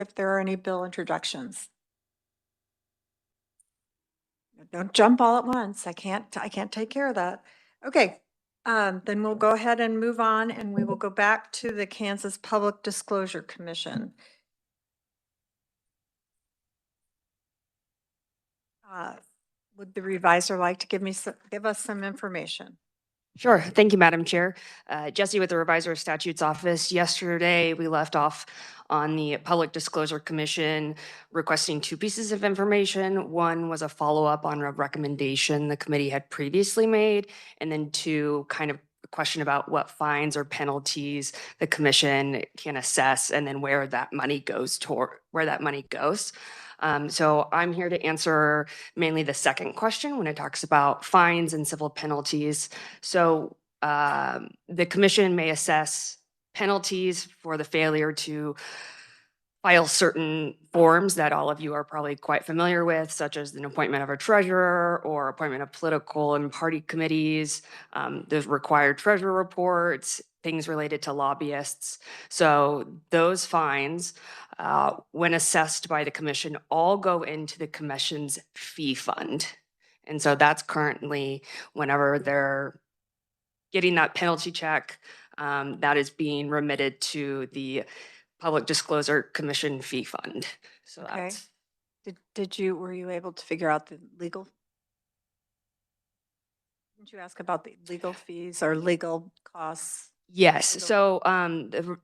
if there are any bill introductions. Don't jump all at once. I can't take care of that. Okay, then we'll go ahead and move on, and we will go back to the Kansas Public Disclosure Commission. Would the revisor like to give us some information? Sure. Thank you, Madam Chair. Jesse with the Revisor of Statutes Office. Yesterday, we left off on the Public Disclosure Commission requesting two pieces of information. One was a follow-up on a recommendation the committee had previously made, and then two, kind of a question about what fines or penalties the commission can assess, and then where that money goes. So I'm here to answer mainly the second question when it talks about fines and civil penalties. So the commission may assess penalties for the failure to file certain forms that all of you are probably quite familiar with, such as an appointment of a treasurer or appointment of political and party committees, the required treasurer reports, things related to lobbyists. So those fines, when assessed by the commission, all go into the commission's fee fund. And so that's currently, whenever they're getting that penalty check, that is being remitted to the Public Disclosure Commission fee fund. So Okay. that's. Were you able to figure out the legal? Didn't you ask about the legal fees or legal costs? Yes. So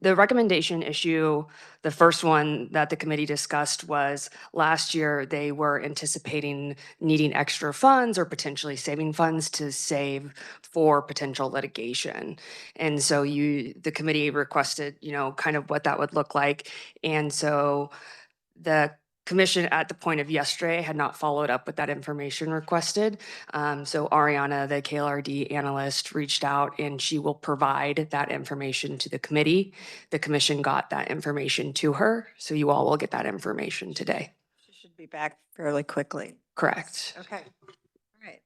the recommendation issue, the first one that the committee discussed was last year they were anticipating needing extra funds or potentially saving funds to save for potential litigation. And so the committee requested, kind of what that would look like. And so the commission at the point of yesterday had not followed up with that information requested. So Ariana, the KLRD analyst, reached out and she will provide that information to the committee. The commission got that information to her. So you all will get that information today. She should be back fairly quickly. Correct. Okay. All right.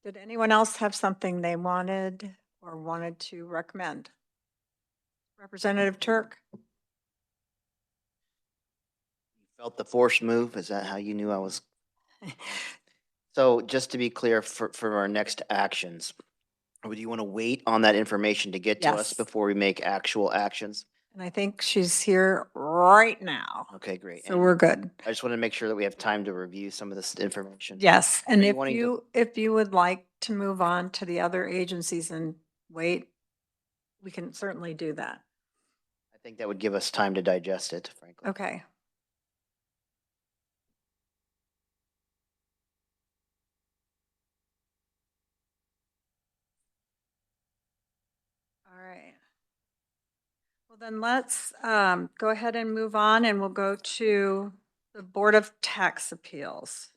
Did anyone else have something they wanted to recommend? Representative Turk? Felt the force move? Is that how you knew I was? So just to be clear, for our next actions, would you want to wait on that information to get to us Yes. before we make actual actions? And I think she's here right now. Okay, great. So And we're good. I just want to make sure that we have time to review some of this information. Yes. And you wanting to- if you would like to move on to the other agencies and wait, we can certainly do that. I think that would give us time to digest it, frankly. Okay. All right. Well, then let's go ahead and move on, and we'll go to the Board of Tax Appeals.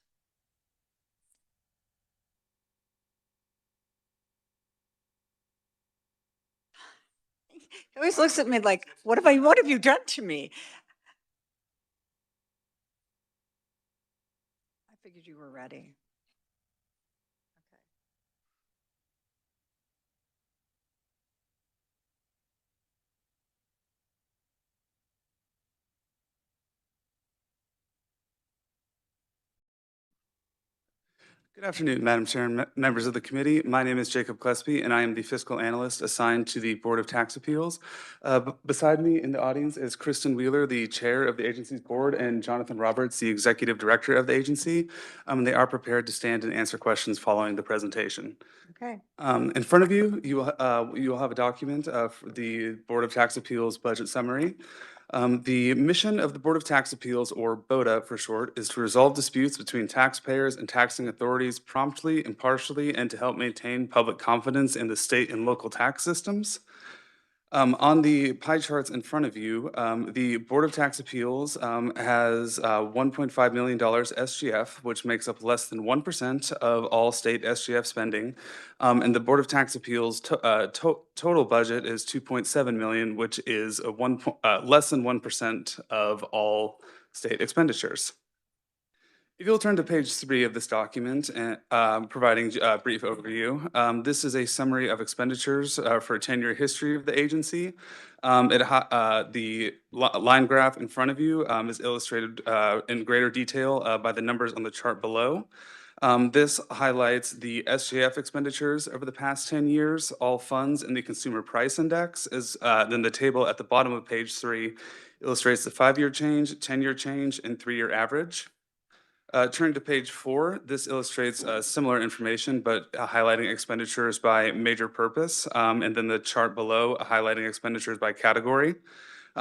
He always looks at me like, what have you done to me? I figured you were ready. Okay. Good afternoon, Madam Chair and members of the committee. My name is Jacob Klesby, and I am the fiscal analyst assigned to the Board of Tax Appeals. Beside me in the audience is Kristen Wheeler, the chair of the agency's board, and Jonathan Roberts, the executive director of the agency. They are prepared to stand and answer questions following the presentation. Okay. In front of you, you will have a document of the Board of Tax Appeals budget summary. The mission of the Board of Tax Appeals, or BOTA for short, is to resolve disputes between taxpayers and taxing authorities promptly, impartially, and to help maintain public confidence in the state and local tax systems. On the pie charts in front of you, the Board of Tax Appeals has $1.5 million SGF, which makes up less than 1% of all state SGF spending. And the Board of Tax Appeals total budget is $2.7 million, which is less than 1% of all state expenditures. If you'll turn to page 3 of this document, providing a brief overview, this is a summary of expenditures for a 10-year history of the agency. The line graph in front of you is illustrated in greater detail by the numbers on the chart below. This highlights the SJF expenditures over the past 10 years, all funds in the Consumer Price Index, then the table at the bottom of page 3 illustrates the 5-year change, 10-year change, and 3-year average. Turning to page 4, this illustrates similar information, but highlighting expenditures by major purpose, and then the chart below highlighting expenditures by category.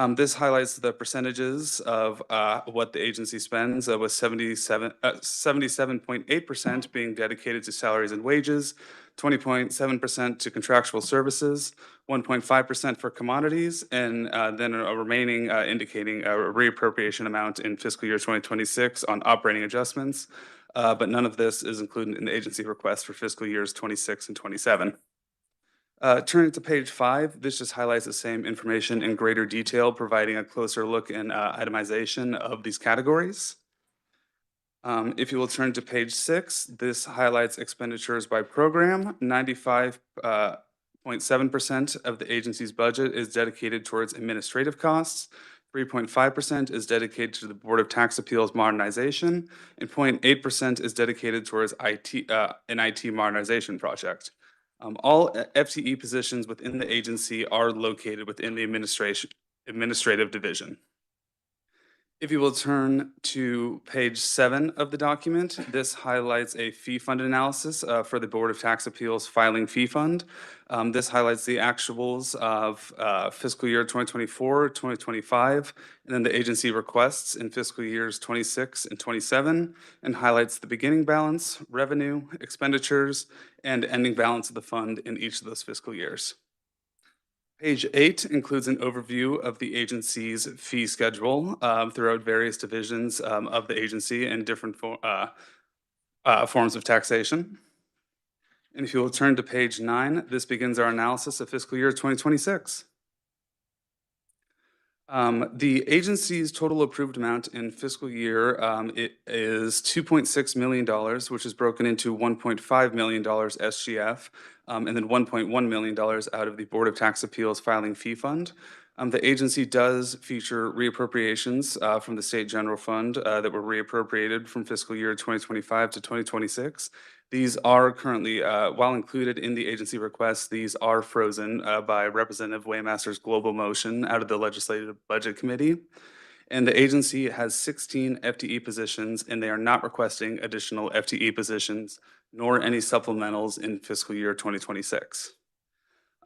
This highlights the percentages of what the agency spends, with 77.8% being dedicated to salaries and wages, 20.7% to contractual services, 1.5% for commodities, and then a remaining indicating a reappropriation amount in fiscal year 2026 on operating adjustments. But none of this is included in the agency request for fiscal years 26 and 27. Turning to page 5, this just highlights the same information in greater detail, providing a closer look and itemization of these categories. If you will turn to page 6, this highlights expenditures by program. 95.7% of the agency's budget is dedicated towards administrative costs. 3.5% is dedicated to the Board of Tax Appeals modernization, and 0.8% is dedicated towards an IT modernization project. All FTE positions within the agency are located within the administrative division. If you will turn to page 7 of the document, this highlights a fee fund analysis for the Board of Tax Appeals filing fee fund. This highlights the actuals of fiscal year 2024, 2025, and then the agency requests in fiscal years 26 and 27, and highlights the beginning balance, revenue, expenditures, and ending balance of the fund in each of those fiscal years. Page 8 includes an overview of the agency's fee schedule throughout various divisions of the agency and different forms of taxation. And if you will turn to page 9, this begins our analysis of fiscal year 2026. The agency's total approved amount in fiscal year it is $2.6 million, which is broken into $1.5 million SGF, and then $1.1 million out of the Board of Tax Appeals filing fee fund. The agency does feature reappropriations from the State General Fund that were reappropriated from fiscal year 2025 to 2026. These are currently, while included in the agency request, these are frozen by Representative Waymaster's global motion out of the Legislative Budget Committee. And the agency has 16 FTE positions, and they are not requesting additional FTE positions nor any supplementals in fiscal year 2026.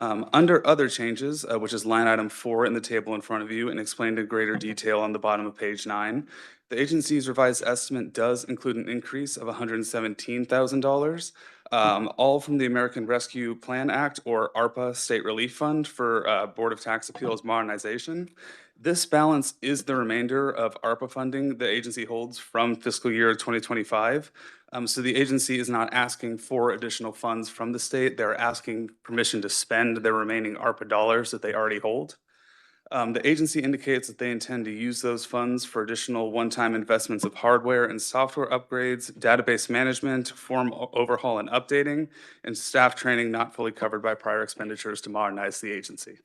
Under other changes, which is line item 4 in the table in front of you and explained in greater detail on the bottom of page 9, the agency's revised estimate does include an increase of $117,000, all from the American Rescue Plan Act, or ARPA State Relief Fund, for Board of Tax Appeals modernization. This balance is the remainder of ARPA funding the agency holds from fiscal year 2025. So the agency is not asking for additional funds from the state. They're asking permission to spend their remaining ARPA dollars that they already hold. The agency indicates that they intend to use those funds for additional one-time investments of hardware and software upgrades, database management, form overhaul and updating, and staff training not fully covered by prior expenditures to modernize the agency.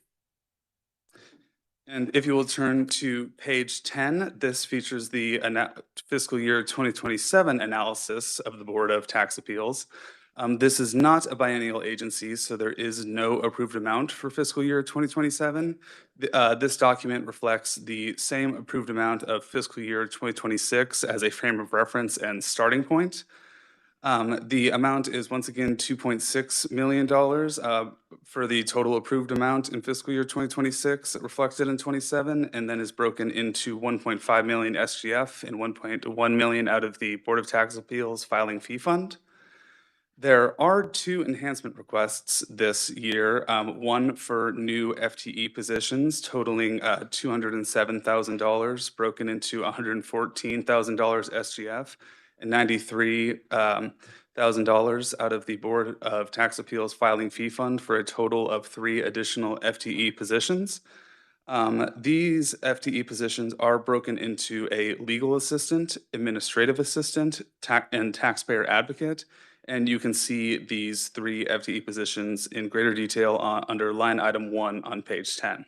And if you will turn to page 10, this features the fiscal year 2027 analysis of the Board of Tax Appeals. This is not a biennial agency, so there is no approved amount for fiscal year 2027. This document reflects the same approved amount of fiscal year 2026 as a frame of reference and starting point. The amount is once again $2.6 million for the total approved amount in fiscal year 2026 reflected in 27, and then is broken into 1.5 million SGF and 1.1 million out of the Board of Tax Appeals filing fee fund. There are 2 enhancement requests this year, one for new FTE positions totaling $207,000, broken into $114,000 SGF, and $93,000 out of the Board of Tax Appeals filing fee fund, for a total of 3 additional FTE positions. These FTE positions are broken into a legal assistant, administrative assistant, and taxpayer advocate. And you can see these 3 FTE positions in greater detail under line item 1 on page 10.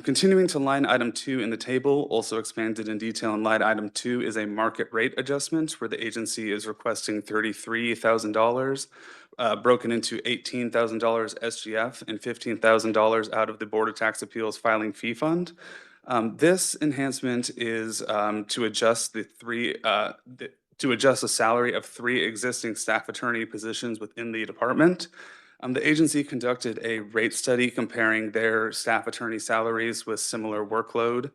Continuing to line item 2 in the table, also expanded in detail in line item 2 is a market rate adjustment where the agency is requesting $33,000, broken into $18,000 SGF and $15,000 out of the Board of Tax Appeals filing fee fund. This enhancement is to adjust to adjust the salary of 3 existing staff attorney positions within the department. The agency conducted a rate study comparing their staff attorney salaries with similar workload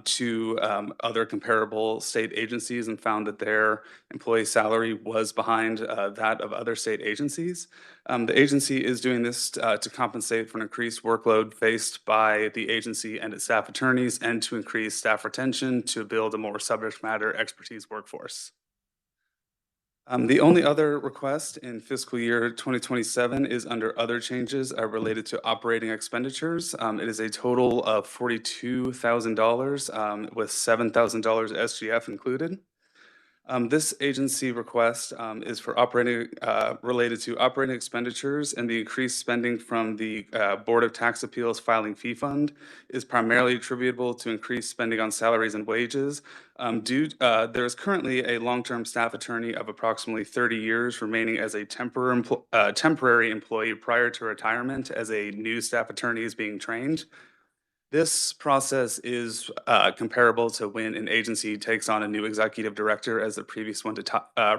to other comparable state agencies and found that their employee salary was behind that of other state agencies. The agency is doing this to compensate for an increased workload faced by the agency and its staff attorneys and to increase staff retention to build a more subject matter expertise workforce. The only other request in fiscal year 2027 is under other changes related to operating expenditures. It is a total of $42,000 with $7,000 SGF included. This agency request is for related to operating expenditures, and the increased spending from the Board of Tax Appeals filing fee fund is primarily attributable to increased spending on salaries and wages. There is currently a long-term staff attorney of approximately 30 years remaining as a temporary employee prior to retirement as a new staff attorney is being trained. This process is comparable to when an agency takes on a new executive director as the previous one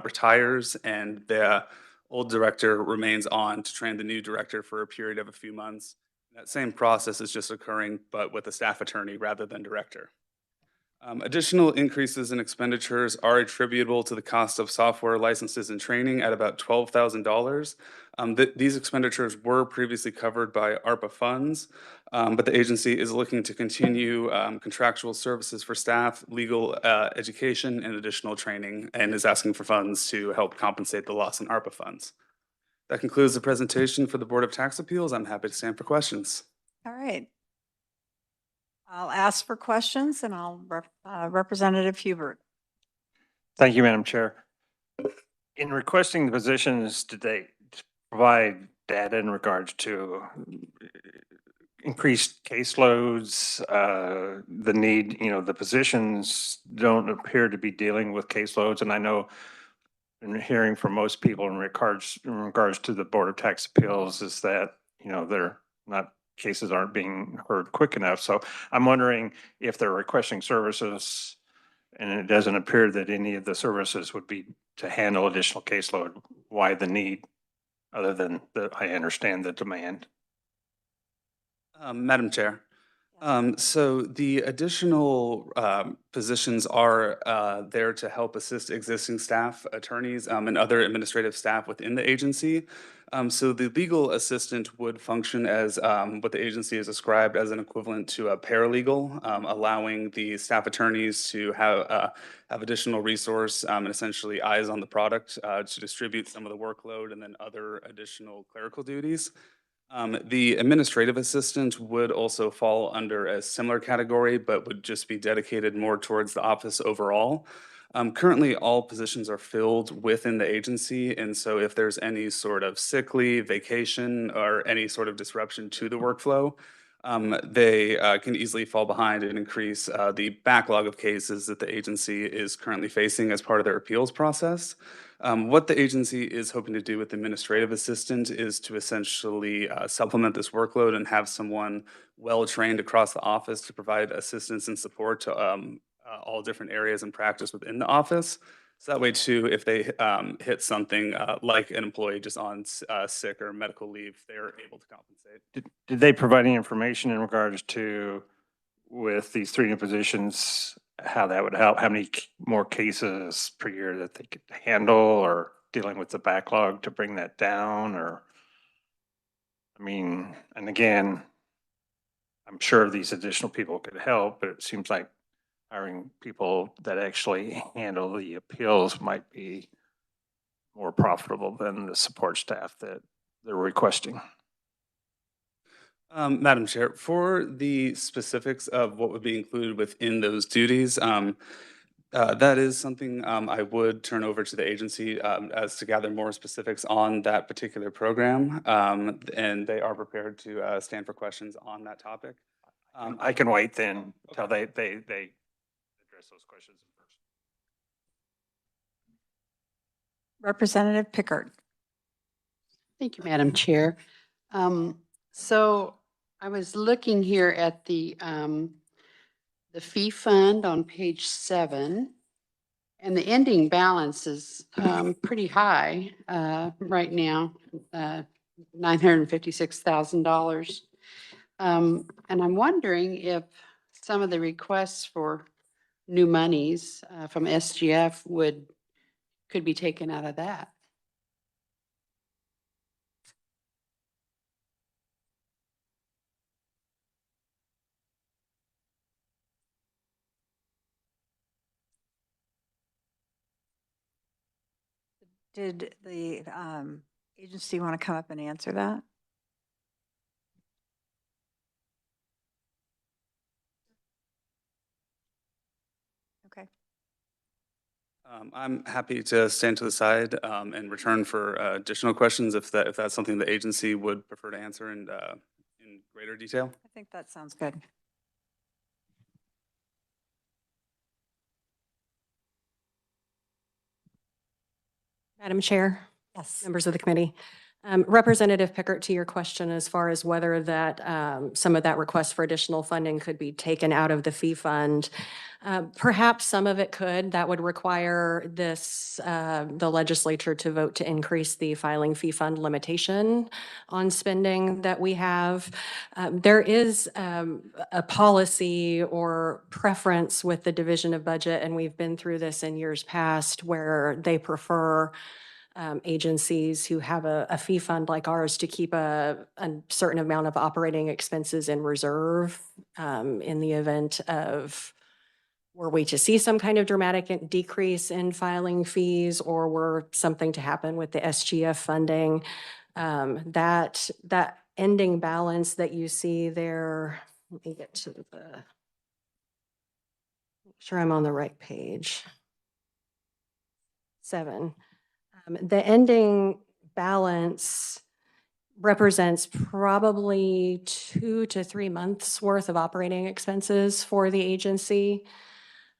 retires and the old director remains on to train the new director for a period of a few months. That same process is just occurring, but with a staff attorney rather than director. Additional increases in expenditures are attributable to the cost of software licenses and training at about $12,000. These expenditures were previously covered by ARPA funds, but the agency is looking to continue contractual services for staff, legal education, and additional training, and is asking for funds to help compensate the loss in ARPA funds. That concludes the presentation for the Board of Tax Appeals. I'm happy to stand for questions. All right. I'll ask for questions and Representative Hubert. Thank you, Madam Chair. In requesting the positions, did they provide data in regards to increased caseloads, the need, the positions don't appear to be dealing with caseloads. And I know in hearing from most people in regards to the Board of Tax Appeals is that, cases aren't being heard quick enough. So I'm wondering if they're requesting services and it doesn't appear that any of the services would be to handle additional caseload, why the need other than I understand the demand? Madam Chair, so the additional positions are there to help assist existing staff, attorneys, and other administrative staff within the agency. So the legal assistant would function as what the agency has described as an equivalent to a paralegal, allowing the staff attorneys to have additional resource and essentially eyes on the product to distribute some of the workload and then other additional clerical duties. The administrative assistant would also fall under a similar category, but would just be dedicated more towards the office overall. Currently, all positions are filled within the agency, and so if there's any sort of sick leave, vacation, or any sort of disruption to the workflow, they can easily fall behind and increase the backlog of cases that the agency is currently facing as part of their appeals process. What the agency is hoping to do with the administrative assistant is to essentially supplement this workload and have someone well-trained across the office to provide assistance and support to all different areas and practice within the office. So that way too, if they hit something like an employee just on sick or medical leave, they're able to compensate. Did they provide any information in regards to, with these 3 new positions, how that would help, how many more cases per year that they could handle, or dealing with the backlog to bring that down? Or, and again, I'm sure these additional people could help, but it seems like hiring people that actually handle the appeals might be more profitable than the support staff that they're requesting. Madam Chair, for the specifics of what would be included within those duties, that is something I would turn over to the agency as to gather more specifics on that particular program. And they are prepared to stand for questions on that topic. I can wait then till they address those questions first. Representative Pickard. Thank you, Madam Chair. So I was looking here at the fee fund on page 7, and the ending balance is pretty high right now, $956,000. And I'm wondering if some of the requests for new monies from SGF could be taken out of that. Did the agency want to come up and answer that? Okay. I'm happy to stand to the side and return for additional questions if that's something the agency would prefer to answer in greater detail. I think that sounds good. Madam Chair, Yes. members of the committee. Representative Pickert, to your question as far as whether that some of that request for additional funding could be taken out of the fee fund. Perhaps some of it could. That would require the legislature to vote to increase the filing fee fund limitation on spending that we have. There is a policy or preference with the Division of Budget, and we've been through this in years past, where they prefer agencies who have a fee fund like ours to keep a certain amount of operating expenses in reserve in the event of, were we to see some kind of dramatic decrease in filing fees, or were something to happen with the SGF funding. That ending balance that you see there, let me get to make sure I'm on the right page. 7. The ending balance represents probably 2 to 3 months worth of operating expenses for the agency.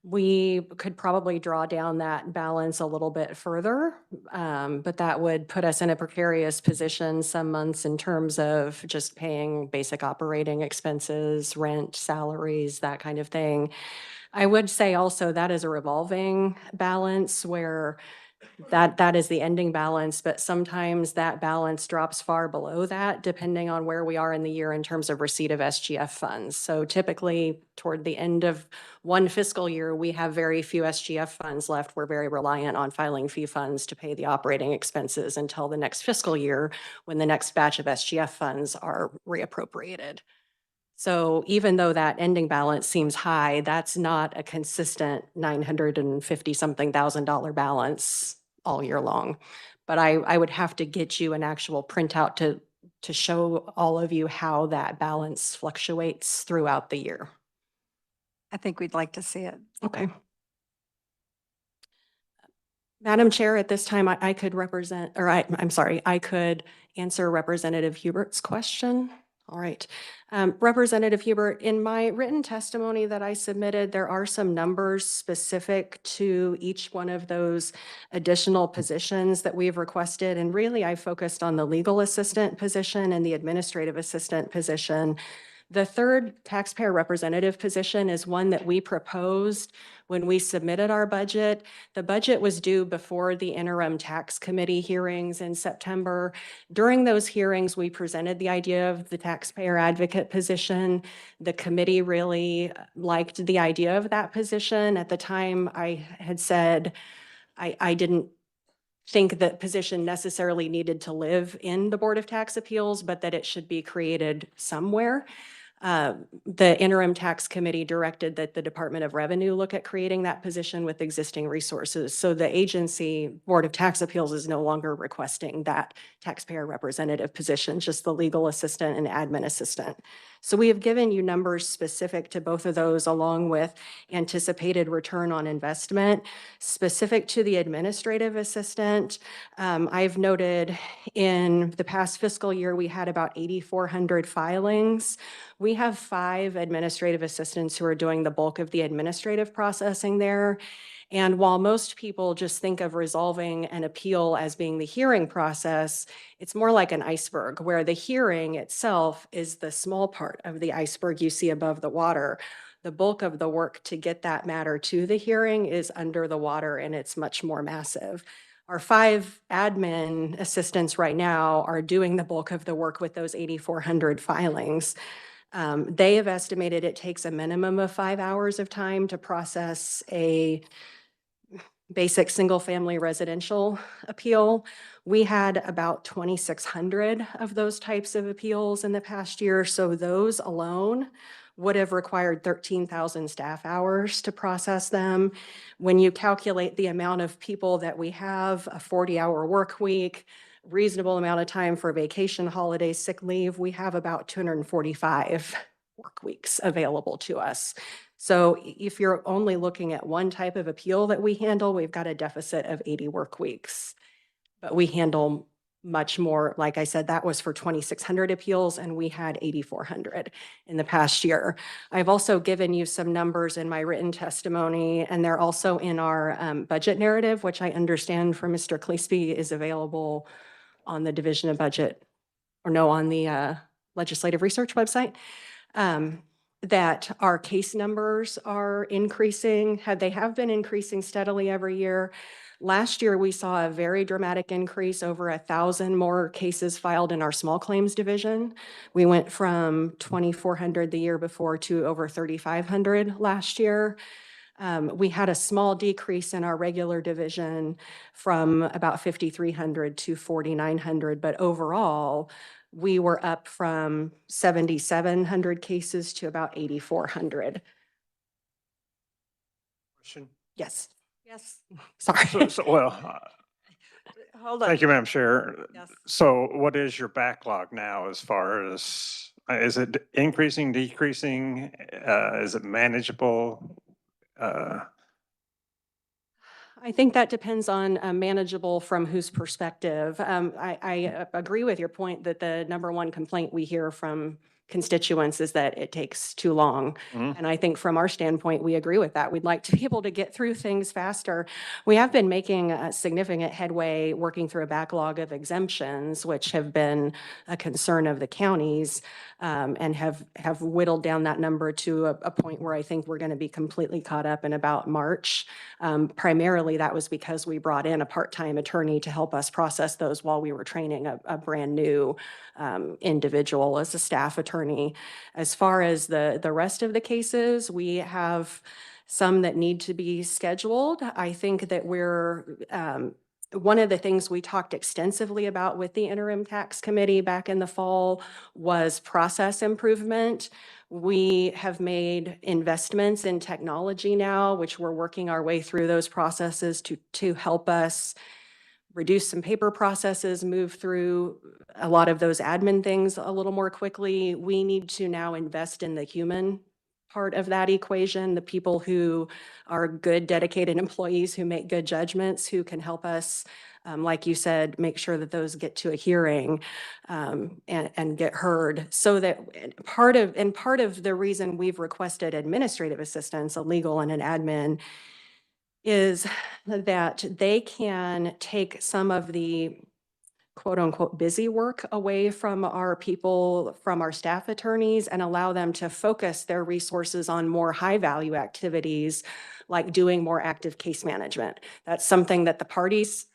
We could probably draw down that balance a little bit further, but that would put us in a precarious position some months in terms of just paying basic operating expenses, rent, salaries, that kind of thing. I would say also that is a revolving balance where that is the ending balance, but sometimes that balance drops far below that depending on where we are in the year in terms of receipt of SGF funds. So typically toward the end of one fiscal year, we have very few SGF funds left. We're very reliant on filing fee funds to pay the operating expenses until the next fiscal year when the next batch of SGF funds are reappropriated. So even though that ending balance seems high, that's not a consistent $950-something thousand balance all year long. But I would have to get you an actual printout to show all of you how that balance fluctuates throughout the year. I think we'd like to see it. Okay. Madam Chair, at this time, I could represent, or I'm sorry, I could answer Representative Hubert's question. All right. Representative Hubert, in my written testimony that I submitted, there are some numbers specific to each one of those additional positions that we've requested. And really, I focused on the legal assistant position and the administrative assistant position. The third taxpayer representative position is one that we proposed when we submitted our budget. The budget was due before the interim tax committee hearings in September. During those hearings, we presented the idea of the taxpayer advocate position. The committee really liked the idea of that position. At the time, I had said I didn't think that position necessarily needed to live in the Board of Tax Appeals, but that it should be created somewhere. The interim tax committee directed that the Department of Revenue look at creating that position with existing resources. So the agency Board of Tax Appeals is no longer requesting that taxpayer representative position, just the legal assistant and admin assistant. So we have given you numbers specific to both of those along with anticipated return on investment. Specific to the administrative assistant, I've noted in the past fiscal year, we had about 8,400 filings. We have 5 administrative assistants who are doing the bulk of the administrative processing there. And while most people just think of resolving an appeal as being the hearing process, it's more like an iceberg where the hearing itself is the small part of the iceberg you see above the water. The bulk of the work to get that matter to the hearing is under the water, and it's much more massive. Our 5 admin assistants right now are doing the bulk of the work with those 8,400 filings. They have estimated it takes a minimum of 5 hours of time to process a basic single-family residential appeal. We had about 2,600 of those types of appeals in the past year, so those alone would have required 13,000 staff hours to process them. When you calculate the amount of people that we have, a 40-hour work week, reasonable amount of time for vacation, holidays, sick leave, we have about 245 work weeks available to us. So if you're only looking at one type of appeal that we handle, we've got a deficit of 80 work weeks. But we handle much more. Like I said, that was for 2,600 appeals, and we had 8,400 in the past year. I've also given you some numbers in my written testimony, and they're also in our budget narrative, which I understand from Mr. Cleasby is available on the Division of Budget, or no, on the Legislative Research website. That our case numbers are increasing. They have been increasing steadily every year. Last year, we saw a very dramatic increase, over 1,000 more cases filed in our small claims division. We went from 2,400 the year before to over 3,500 last year. We had a small decrease in our regular division from about 5,300 to 4,900, but overall, we were up from 7,700 cases to about 8,400. Question? Yes, Yes, sorry. hold on. Thank you, Madam Chair. Yes. So what is your backlog now as far as, is it increasing, decreasing? Is it manageable? I think that depends on manageable from whose perspective. I agree with your point that the number one complaint we hear from constituents is that it takes too long. Mhm. And I think from our standpoint, we agree with that. We'd like to be able to get through things faster. We have been making a significant headway working through a backlog of exemptions, which have been a concern of the counties, and have whittled down that number to a point where I think we're going to be completely caught up in about March. Primarily, that was because we brought in a part-time attorney to help us process those while we were training a brand new individual as a staff attorney. As far as the rest of the cases, we have some that need to be scheduled. I think that we're one of the things we talked extensively about with the interim tax committee back in the fall was process improvement. We have made investments in technology now, which we're working our way through those processes to help us reduce some paper processes, move through a lot of those admin things a little more quickly. We need to now invest in the human part of that equation, the people who are good, dedicated employees who make good judgments, who can help us, like you said, make sure that those get to a hearing and get heard. So that part of the reason we've requested administrative assistance, a legal and an admin, is that they can take some of the quote unquote busy work away from our people, from our staff attorneys, and allow them to focus their resources on more high value activities like doing more active case management. That's something that the parties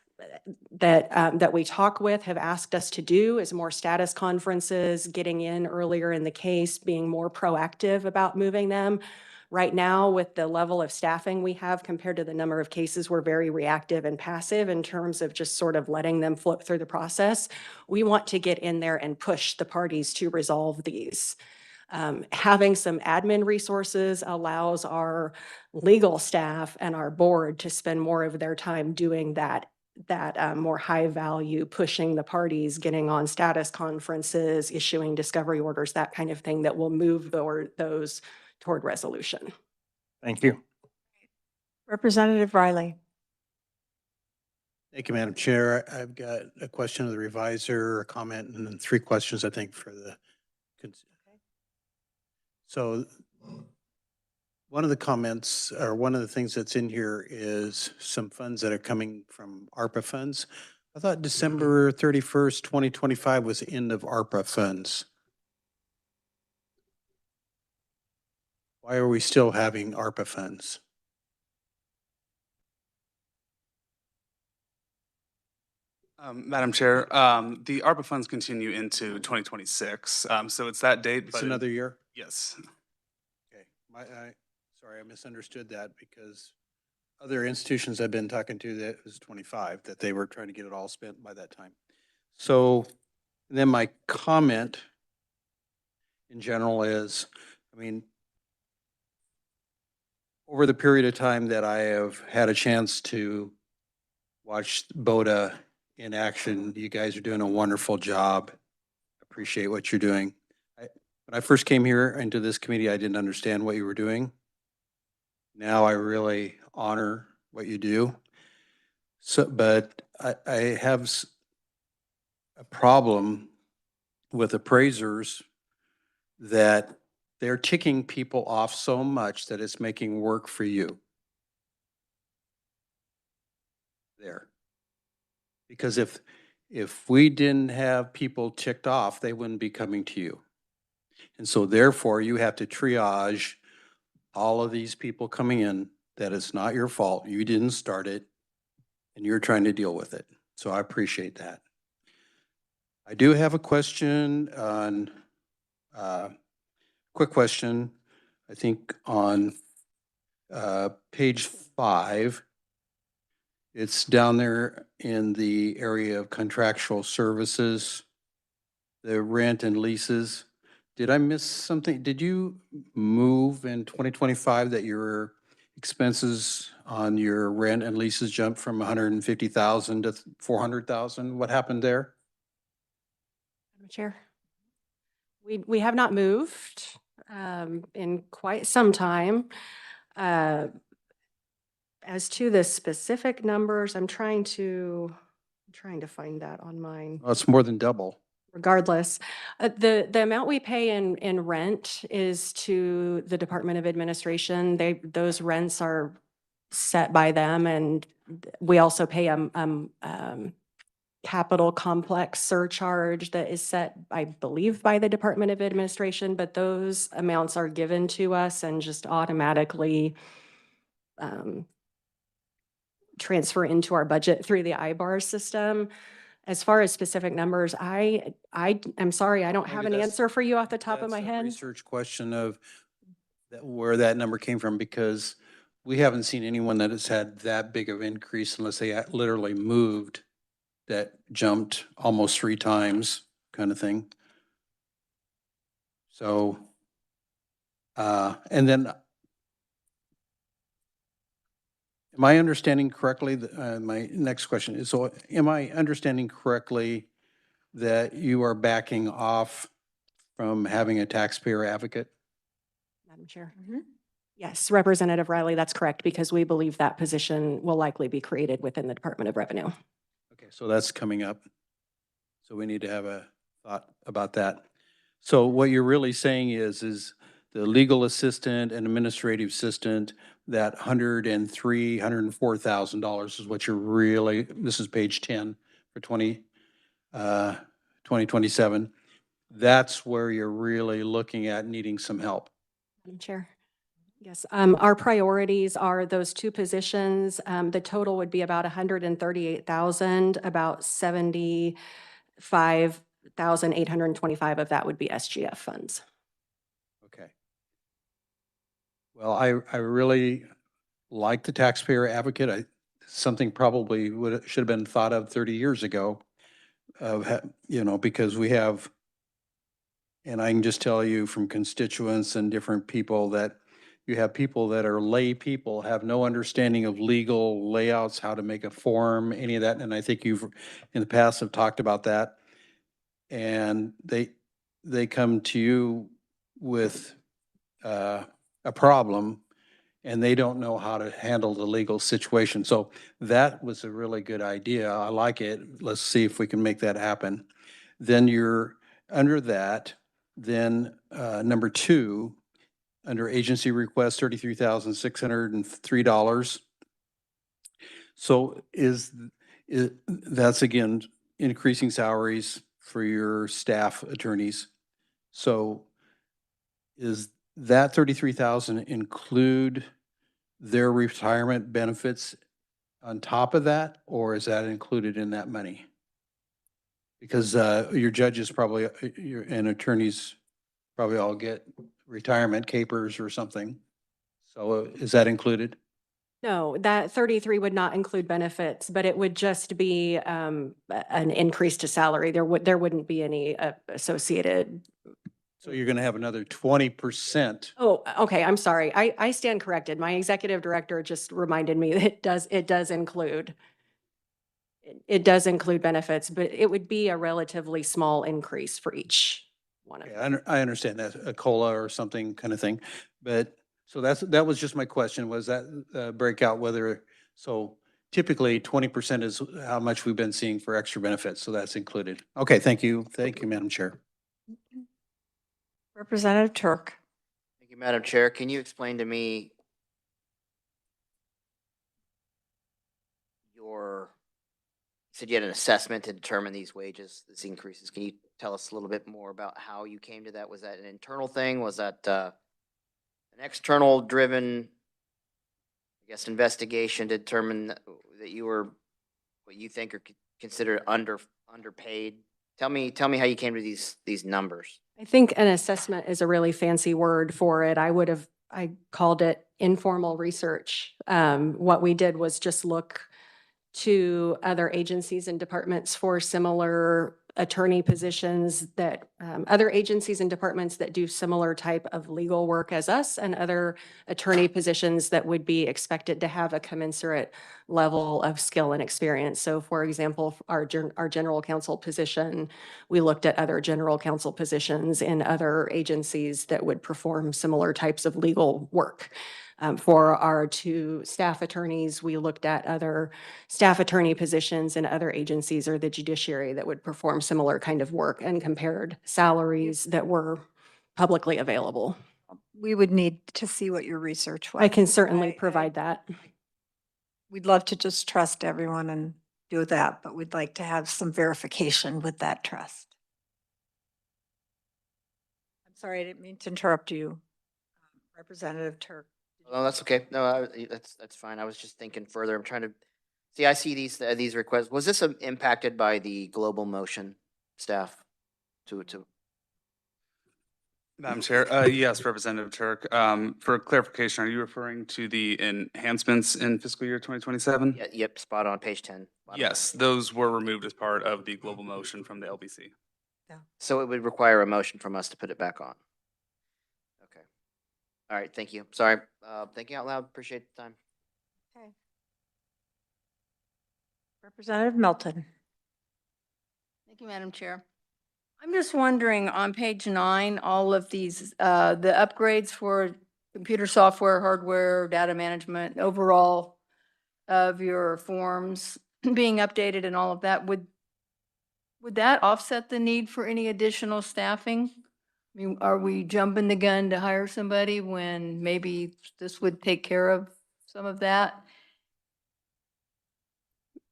that we talk with have asked us to do, is more status conferences, getting in earlier in the case, being more proactive about moving them. Right now, with the level of staffing we have compared to the number of cases, we're very reactive and passive in terms of just sort of letting them float through the process. We want to get in there and push the parties to resolve these. Having some admin resources allows our legal staff and our board to spend more of their time doing that more high value, pushing the parties, getting on status conferences, issuing discovery orders, that kind of thing that will move those toward resolution. Thank you. Representative Riley. Thank you, Madam Chair. I've got a question of the reviser, a comment, and then 3 questions, I think, for the. So one of the comments, or one of the things that's in here is some funds that are coming from ARPA funds. I thought December 31st, 2025 was the end of ARPA funds. Why are we still having ARPA funds? Madam Chair, the ARPA funds continue into 2026. So it's that date. It's but another year? Yes. Okay. Sorry, I misunderstood that because other institutions I've been talking to, that was 25, that they were trying to get it all spent by that time. So then my comment in general is, I mean, over the period of time that I have had a chance to watch BODA in action, you guys are doing a wonderful job. Appreciate what you're doing. When I first came here into this committee, I didn't understand what you were doing. Now I really honor what you do. So, but I have a problem with appraisers that they're ticking people off so much that it's making work for you. There. Because if we didn't have people ticked off, they wouldn't be coming to you. And so therefore you have to triage all of these people coming in that it's not your fault. You didn't start it and you're trying to deal with it. So I appreciate that. I do have a question on, quick question, I think on page 5. It's down there in the area of contractual services, the rent and leases. Did I miss something? Did you move in 2025 that your expenses on your rent and leases jumped from 150,000 to 400,000? What happened there? Madam Chair. We have not moved in quite some time. As to the specific numbers, I'm trying to find that on mine. Well, it's more than double. Regardless, the amount we pay in rent is to the Department of Administration. Those rents are set by them, and we also pay a capital complex surcharge that is set, I believe, by the Department of Administration, but those amounts are given to us and just automatically transfer into our budget through the IBAR system. As far as specific numbers, I'm sorry, I don't have Maybe an that's- answer for you off the top of my That's a head. research question of where that number came from, because we haven't seen anyone that has had that big of increase unless they literally moved, that jumped almost 3 times kind of thing. So, and then am I understanding correctly, my next question is, so am I understanding correctly that you are backing off from having a taxpayer advocate? Madam Chair. Yes, Representative Riley, that's correct, because we believe that position will likely be created within the Department of Revenue. Okay, so that's coming up. So we need to have a thought about that. So what you're really saying is the legal assistant and administrative assistant, that $104,000 is what you're really, this is page 10 for 2027. That's where you're really looking at needing some help. Madam Chair. Yes, our priorities are those 2 positions. The total would be about 138,000, about 75,825 of that would be SGF funds. Okay. Well, I really like the taxpayer advocate. Something probably should have been thought of 30 years ago, of, because we have, And I can just tell you from constituents and different people that you have people that are lay people, have no understanding of legal layouts, how to make a form, any of that. And I think you've, in the past, have talked about that. And they come to you with a problem and they don't know how to handle the legal situation. So that was a really good idea. I like it. Let's see if we can make that happen. Then you're under that, then number 2, under agency request, $33,603. So that's again, increasing salaries for your staff attorneys. So is that 33,000 include their retirement benefits on top of that, or is that included in that money? Because your judges probably, and attorneys probably all get retirement capers or something. So is that included? No, that 33 would not include benefits, but it would just be an increase to salary. There wouldn't be any associated. So you're gonna have another 20%. Oh, okay, I'm sorry. I stand corrected. My executive director just reminded me that it does include. It does include benefits, but it would be a relatively small increase for each one of Okay, them. I understand that, a COLA or something kind of thing. But, so that was just my question, was that breakout whether, so typically 20% is how much we've been seeing for extra benefits, so that's included. Okay, thank you, Madam Chair. Representative Turk. Thank you, Madam Chair. Can you explain to me you said you had an assessment to determine these wages, these increases. Can you tell us a little bit more about how you came to that? Was that an internal thing? Was that an external driven, I guess, investigation to determine that you were what you think are considered underpaid? Tell me how you came to these numbers. I think an assessment is a really fancy word for it. I called it informal research. What we did was just look to other agencies and departments for similar attorney positions that, other agencies and departments that do similar type of legal work as us, and other attorney positions that would be expected to have a commensurate level of skill and experience. So for example, our general counsel position, we looked at other general counsel positions in other agencies that would perform similar types of legal work. For our 2 staff attorneys, we looked at other staff attorney positions in other agencies or the judiciary that would perform similar kind of work and compared salaries that were publicly available. We would need to see what your research was. I can certainly I- provide that. We'd love to just trust everyone and do that, but we'd like to have some verification with that trust. I'm sorry, I didn't mean to interrupt you, Representative Turk. No, that's okay. No, that's fine. I was just thinking further. I'm trying to see. I see these requests. Was this impacted by the global motion staff? To Madam Chair, yes, Representative Turk. For clarification, are you referring to the enhancements in fiscal year 2027? yeah, yep, spot on page 10. bottom Yes, line. those were removed as part of the global motion from the LBC. So it would require a motion from us to put it back on. Okay. All right. Thank you. Sorry. Thinking out loud. Appreciate the time. Okay. Representative Milton. Thank you, Madam Chair. I'm just wondering, on page 9, all of these, the upgrades for computer software, hardware, data management, overall of your forms being updated and all of that, would that offset the need for any additional staffing? I mean, are we jumping the gun to hire somebody when maybe this would take care of some of that?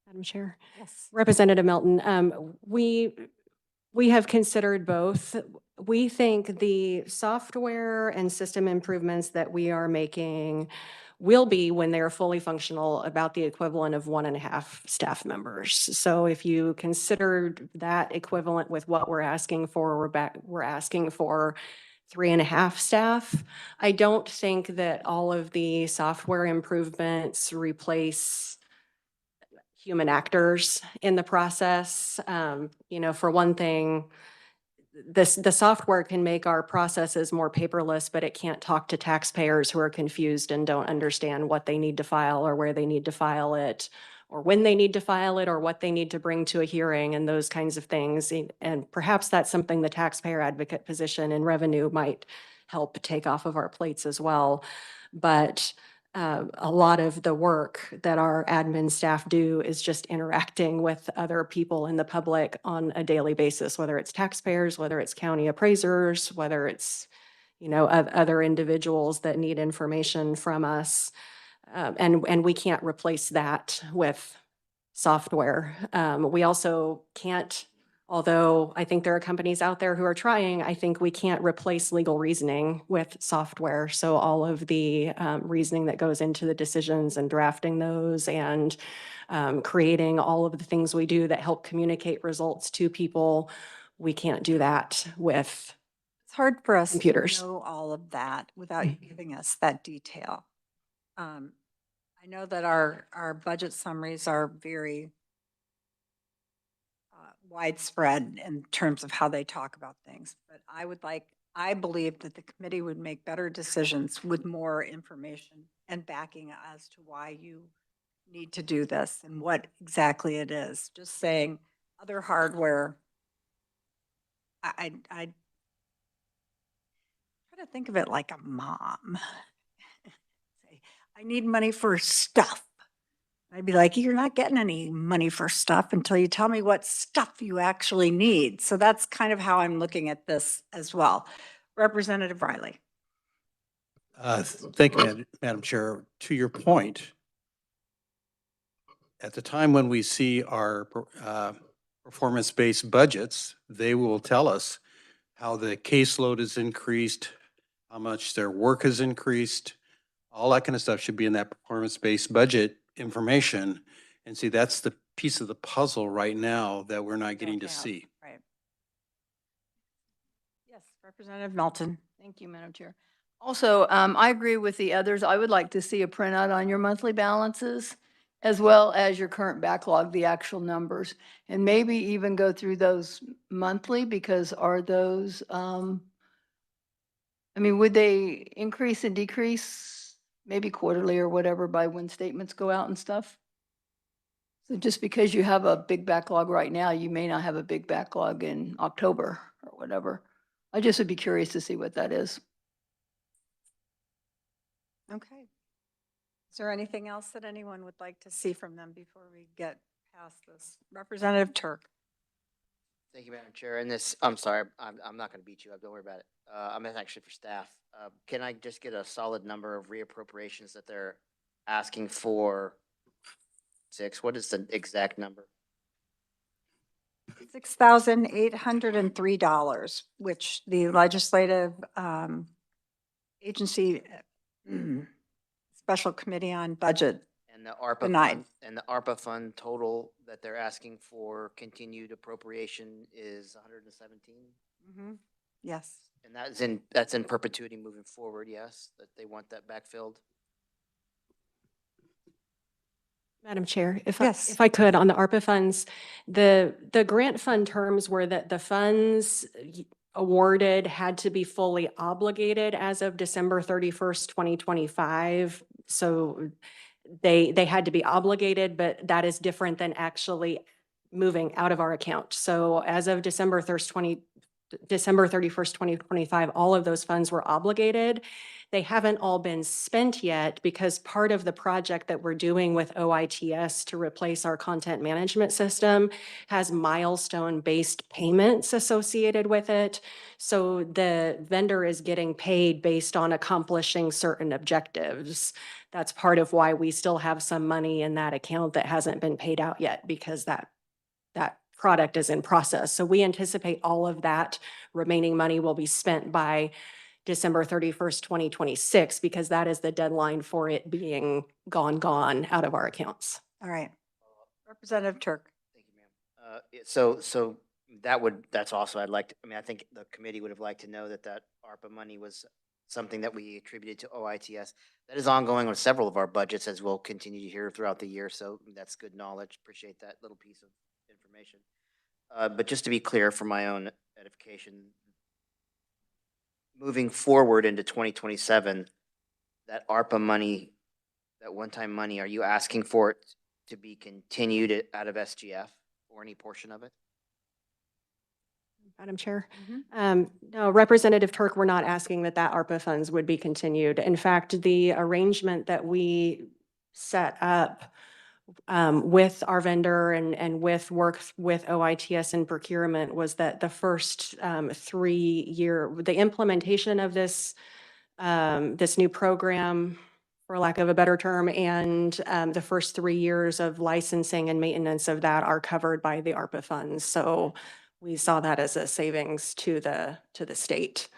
Madam Chair. Yes. Representative Milton, we have considered both. We think the software and system improvements that we are making will be, when they're fully functional, about the equivalent of 1.5 staff members. So if you considered that equivalent with what we're asking for, we're asking for 3.5 staff. I don't think that all of the software improvements replace human actors in the process. For one thing, the software can make our processes more paperless, but it can't talk to taxpayers who are confused and don't understand what they need to file or where they need to file it, or when they need to file it, or what they need to bring to a hearing and those kinds of things. And perhaps that's something the taxpayer advocate position in revenue might help take off of our plates as well. But a lot of the work that our admin staff do is just interacting with other people in the public on a daily basis, whether it's taxpayers, whether it's county appraisers, whether it's, other individuals that need information from us. And we can't replace that with software. We also can't, although I think there are companies out there who are trying, I think we can't replace legal reasoning with software. So all of the reasoning that goes into the decisions and drafting those and creating all of the things we do that help communicate results to people, we can't do that with It's hard for us to computers. know all of that without you giving us that detail. I know that our budget summaries are very widespread in terms of how they talk about things, but I believe that the committee would make better decisions with more information and backing as to why you need to do this and what exactly it is. Just saying other hardware, I try to think of it like a mom. Say, I need money for stuff. I'd be like, you're not getting any money for stuff until you tell me what stuff you actually need. So that's kind of how I'm looking at this as well. Representative Riley. Thank you, Madam Chair. To your point, at the time when we see our performance-based budgets, they will tell us how the caseload is increased, how much their work has increased. All that kind of stuff should be in that performance-based budget information. And see, that's the piece of the puzzle right now that we're not getting to Don't have, see. Right. Yes, Representative Melton. Thank you, Madam Chair. Also, I agree with the others. I would like to see a printout on your monthly balances as well as your current backlog, the actual numbers, and maybe even go through those monthly because are those, would they increase and decrease maybe quarterly or whatever by when statements go out and stuff? So just because you have a big backlog right now, you may not have a big backlog in October or whatever. I just would be curious to see what that is. Okay. Is there anything else that anyone would like to see from them before we get past this? Representative Turk. Thank you, Madam Chair. And this, I'm sorry, I'm not going to beat you up. Don't worry about it. I'm actually for staff. Can I just get a solid number of reappropriations that they're asking for? What is the exact number? $6,803, which the legislative agency special committee on budget. And the ARPA Denied. fund, and the ARPA fund total that they're asking for continued appropriation is 117. Yes. And that's in perpetuity moving forward. Yes, that they want that backfilled. Madam Chair, Yes. if I could, on the ARPA funds, the grant fund terms were that the funds awarded had to be fully obligated as of December 31st, 2025. So they had to be obligated, but that is different than actually moving out of our account. So as of December 31st, 2025, all of those funds were obligated. They haven't all been spent yet because part of the project that we're doing with OITS to replace our content management system has milestone-based payments associated with it. So the vendor is getting paid based on accomplishing certain objectives. That's part of why we still have some money in that account that hasn't been paid out yet because that product is in process. So we anticipate all of that remaining money will be spent by December 31st, 2026, because that is the deadline for it being gone out of our accounts. All right. Representative Turk. Thank you, ma'am. So that's also, I think the committee would have liked to know that ARPA money was something that we attributed to OITS. That is ongoing on several of our budgets, as we'll continue to hear throughout the year. So that's good knowledge. Appreciate that little piece of information. But just to be clear for my own edification, moving forward into 2027, that ARPA money, that one-time money, are you asking for it to be continued out of SGF or any portion of it? Madam Chair. Mm-hmm. No, Representative Turk, we're not asking that ARPA funds would be continued. In fact, the arrangement that we set up with our vendor and with work with OITS and procurement was that the first 3-year, the implementation of this new program, for lack of a better term, and the first 3 years of licensing and maintenance of that are covered by the ARPA funds. So we saw that as a savings to the state.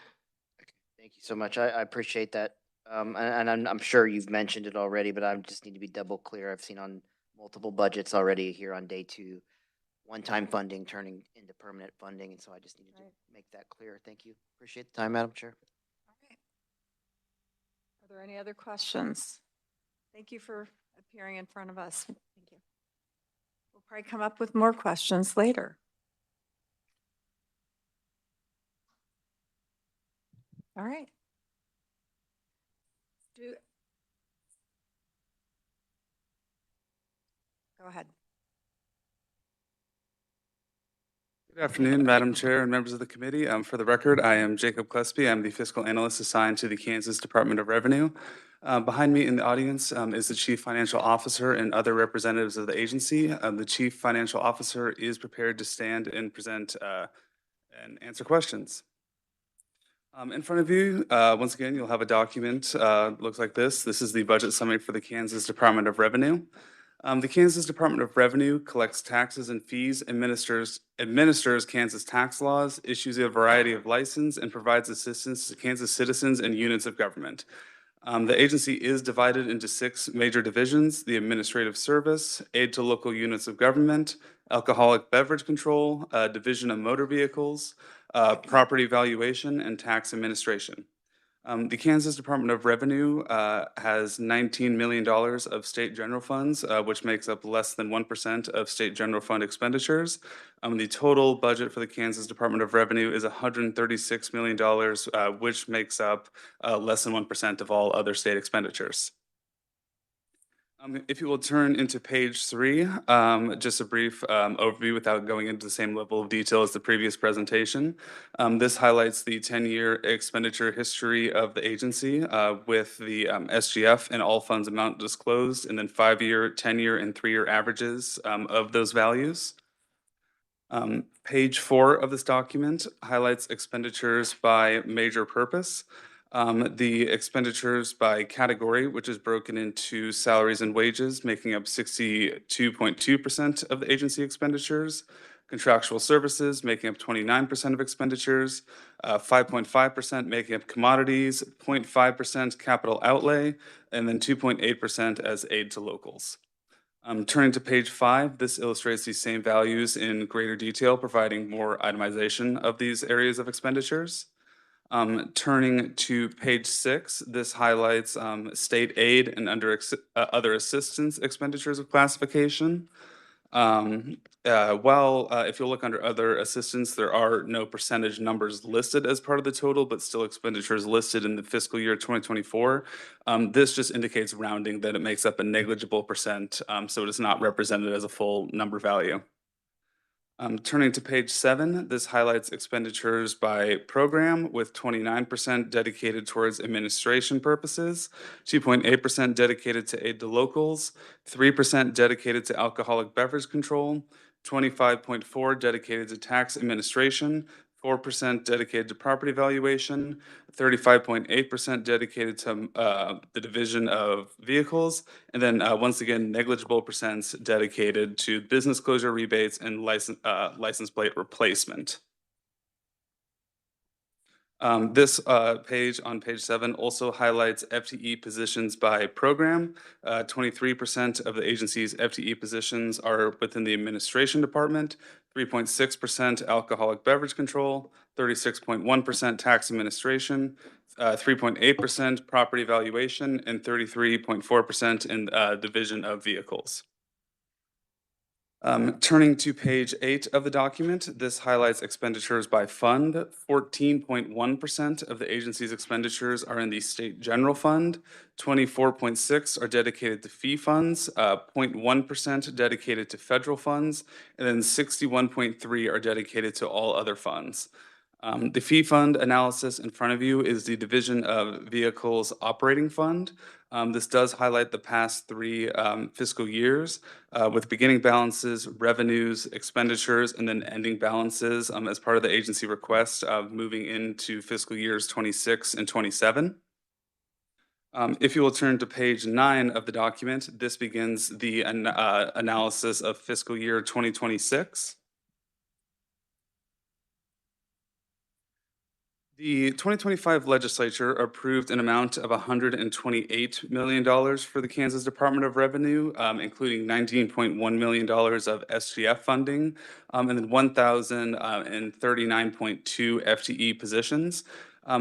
Thank you so much. I appreciate that. And I'm sure you've mentioned it already, but I just need to be double clear. I've seen on multiple budgets already here on day 2, one-time funding turning into permanent funding. And so I just needed to make that clear. Thank you. Appreciate the time, Madam Chair. All right. Are there any other questions? Thank you for appearing in front of us. Thank you. We'll probably come up with more questions later. All right. Go ahead. Good afternoon, Madam Chair and members of the committee. For the record, I am Jacob Klesby. I'm the fiscal analyst assigned to the Kansas Department of Revenue. Behind me in the audience is the Chief Financial Officer and other representatives of the agency. The Chief Financial Officer is prepared to stand and present and answer questions. In front of you, once again, you'll have a document, looks like this. This is the budget summary for the Kansas Department of Revenue. The Kansas Department of Revenue collects taxes and fees, administers Kansas tax laws, issues a variety of license, and provides assistance to Kansas citizens and units of government. The agency is divided into 6 major divisions: the Administrative Service, Aid to Local Units of Government, Alcoholic Beverage Control, Division of Motor Vehicles, Property Valuation, and Tax Administration. The Kansas Department of Revenue has $19 million of state general funds, which makes up less than 1% of state general fund expenditures. The total budget for the Kansas Department of Revenue is $136 million, which makes up less than 1% of all other state expenditures. If you will turn into page 3, just a brief overview without going into the same level of detail as the previous presentation. This highlights the 10-year expenditure history of the agency with the SGF and all funds amount disclosed, and then 5-year, 10-year, and 3-year averages of those values. Page 4 of this document highlights expenditures by major purpose. The expenditures by category, which is broken into salaries and wages, making up 62.2% of the agency expenditures, contractual services making up 29% of expenditures, 5.5% making up commodities, 0.5% capital outlay, and then 2.8% as aid to locals. Turning to page 5, this illustrates these same values in greater detail, providing more itemization of these areas of expenditures. Turning to page 6, this highlights state aid and other assistance expenditures of classification. If you look under other assistance, there are no percentage numbers listed as part of the total, but still expenditures listed in the fiscal year 2024. This just indicates rounding that it makes up a negligible percent, so it is not represented as a full number value. Turning to page 7, this highlights expenditures by program, with 29% dedicated towards administration purposes, 2.8% dedicated to aid to locals, 3% dedicated to alcoholic beverage control, 25.4% dedicated to tax administration, 4% dedicated to property valuation, 35.8% dedicated to the division of vehicles, and then once again, negligible percents dedicated to business closure rebates and license plate replacement. This page on page 7 also highlights FTE positions by program. 23% of the agency's FTE positions are within the administration department, 3.6% alcoholic beverage control, 36.1% tax administration, 3.8% property valuation, and 33.4% in division of vehicles. Turning to page 8 of the document, this highlights expenditures by fund. 14.1% of the agency's expenditures are in the state general fund. 24.6 are dedicated to fee funds, 0.1% dedicated to federal funds, and then 61.3 are dedicated to all other funds. The fee fund analysis in front of you is the Division of Vehicles Operating Fund. This does highlight the past 3 fiscal years with beginning balances, revenues, expenditures, and then ending balances as part of the agency request moving into fiscal years 26 and 27. If you will turn to page 9 of the document, this begins the analysis of fiscal year 2026. The 2025 legislature approved an amount of $128 million for the Kansas Department of Revenue, including $19.1 million of SGF funding, and then 1,039.2 FTE positions.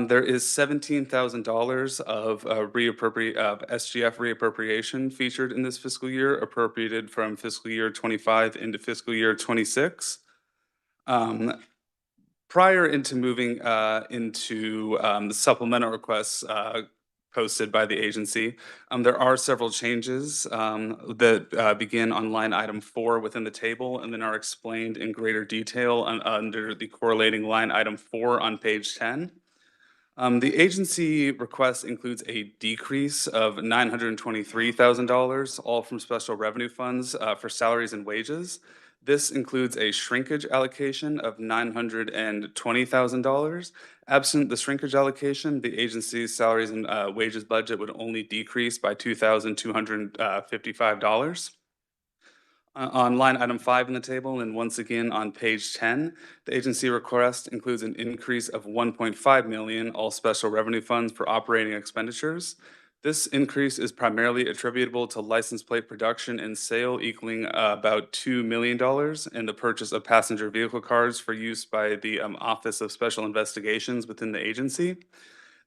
There is $17,000 of SGF reappropriation featured in this fiscal year, appropriated from fiscal year 25 into fiscal year 26. Prior into moving into the supplemental requests posted by the agency, there are several changes that begin on line item 4 within the table and then are explained in greater detail under the correlating line item 4 on page 10. The agency request includes a decrease of $923,000, all from special revenue funds for salaries and wages. This includes a shrinkage allocation of $920,000. Absent the shrinkage allocation, the agency's salaries and wages budget would only decrease by $2,255. On line item 5 in the table, and once again on page 10, the agency request includes an increase of $1.5 million, all special revenue funds for operating expenditures. This increase is primarily attributable to license plate production and sale equaling about $2 million and the purchase of passenger vehicle cars for use by the Office of Special Investigations within the agency.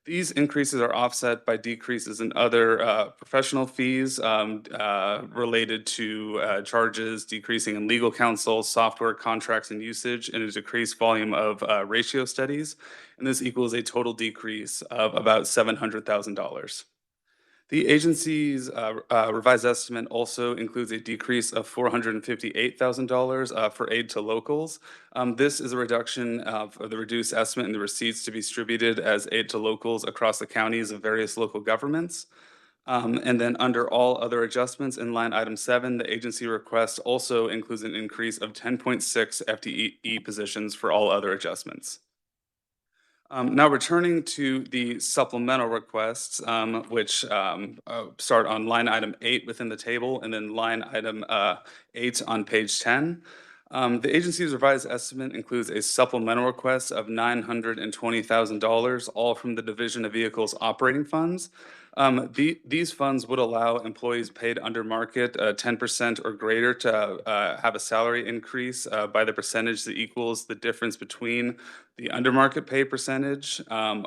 These increases are offset by decreases in other professional fees related to charges decreasing in legal counsel, software contracts and usage, and a decreased volume of ratio studies. And this equals a total decrease of about $700,000. The agency's revised estimate also includes a decrease of $458,000 for aid to locals. This is a reduction of the reduced estimate in the receipts to be distributed as aid to locals across the counties of various local governments. And then under all other adjustments in line item 7, the agency request also includes an increase of 10.6 FTE positions for all other adjustments. Now returning to the supplemental requests, which start on line item 8 within the table and then line item 8 on page 10. The agency's revised estimate includes a supplemental request of $920,000, all from the Division of Vehicles Operating Funds. These funds would allow employees paid under market 10% or greater to have a salary increase by the percentage that equals the difference between the under market pay percentage and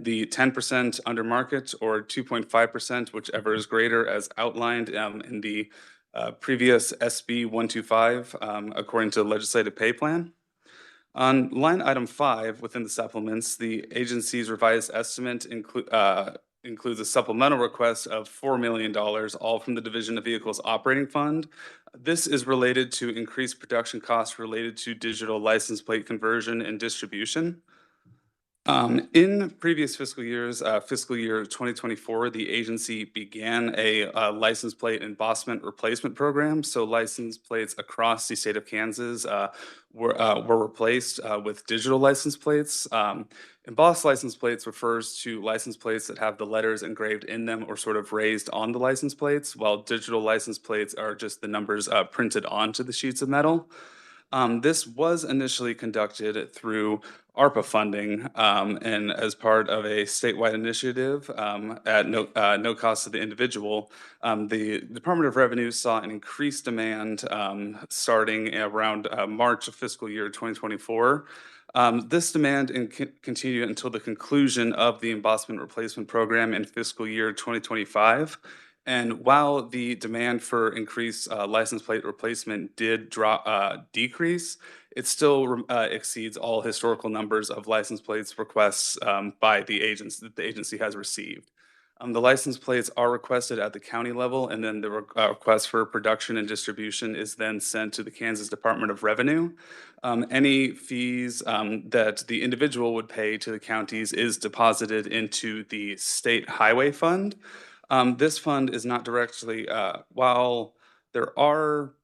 the 10% under market, or 2.5%, whichever is greater, as outlined in the previous SB 125 according to the legislative pay plan. On line item 5 within the supplements, the agency's revised estimate includes a supplemental request of $4 million, all from the Division of Vehicles Operating Fund. This is related to increased production costs related to digital license plate conversion and distribution. In previous fiscal years, fiscal year 2024, the agency began a license plate embossment replacement program. So license plates across the state of Kansas were replaced with digital license plates. Embossed license plates refers to license plates that have the letters engraved in them or sort of raised on the license plates, while digital license plates are just the numbers printed onto the sheets of metal. This was initially conducted through ARPA funding and as part of a statewide initiative at no cost to the individual. The Department of Revenue saw an increased demand starting around March of fiscal year 2024. This demand continued until the conclusion of the embossment replacement program in fiscal year 2025. And while the demand for increased license plate replacement did decrease, it still exceeds all historical numbers of license plates requests by the agents that the agency has received. The license plates are requested at the county level, and then the request for production and distribution is then sent to the Kansas Department of Revenue. Any fees that the individual would pay to the counties is deposited into the state highway fund. This fund is not directly, while there are,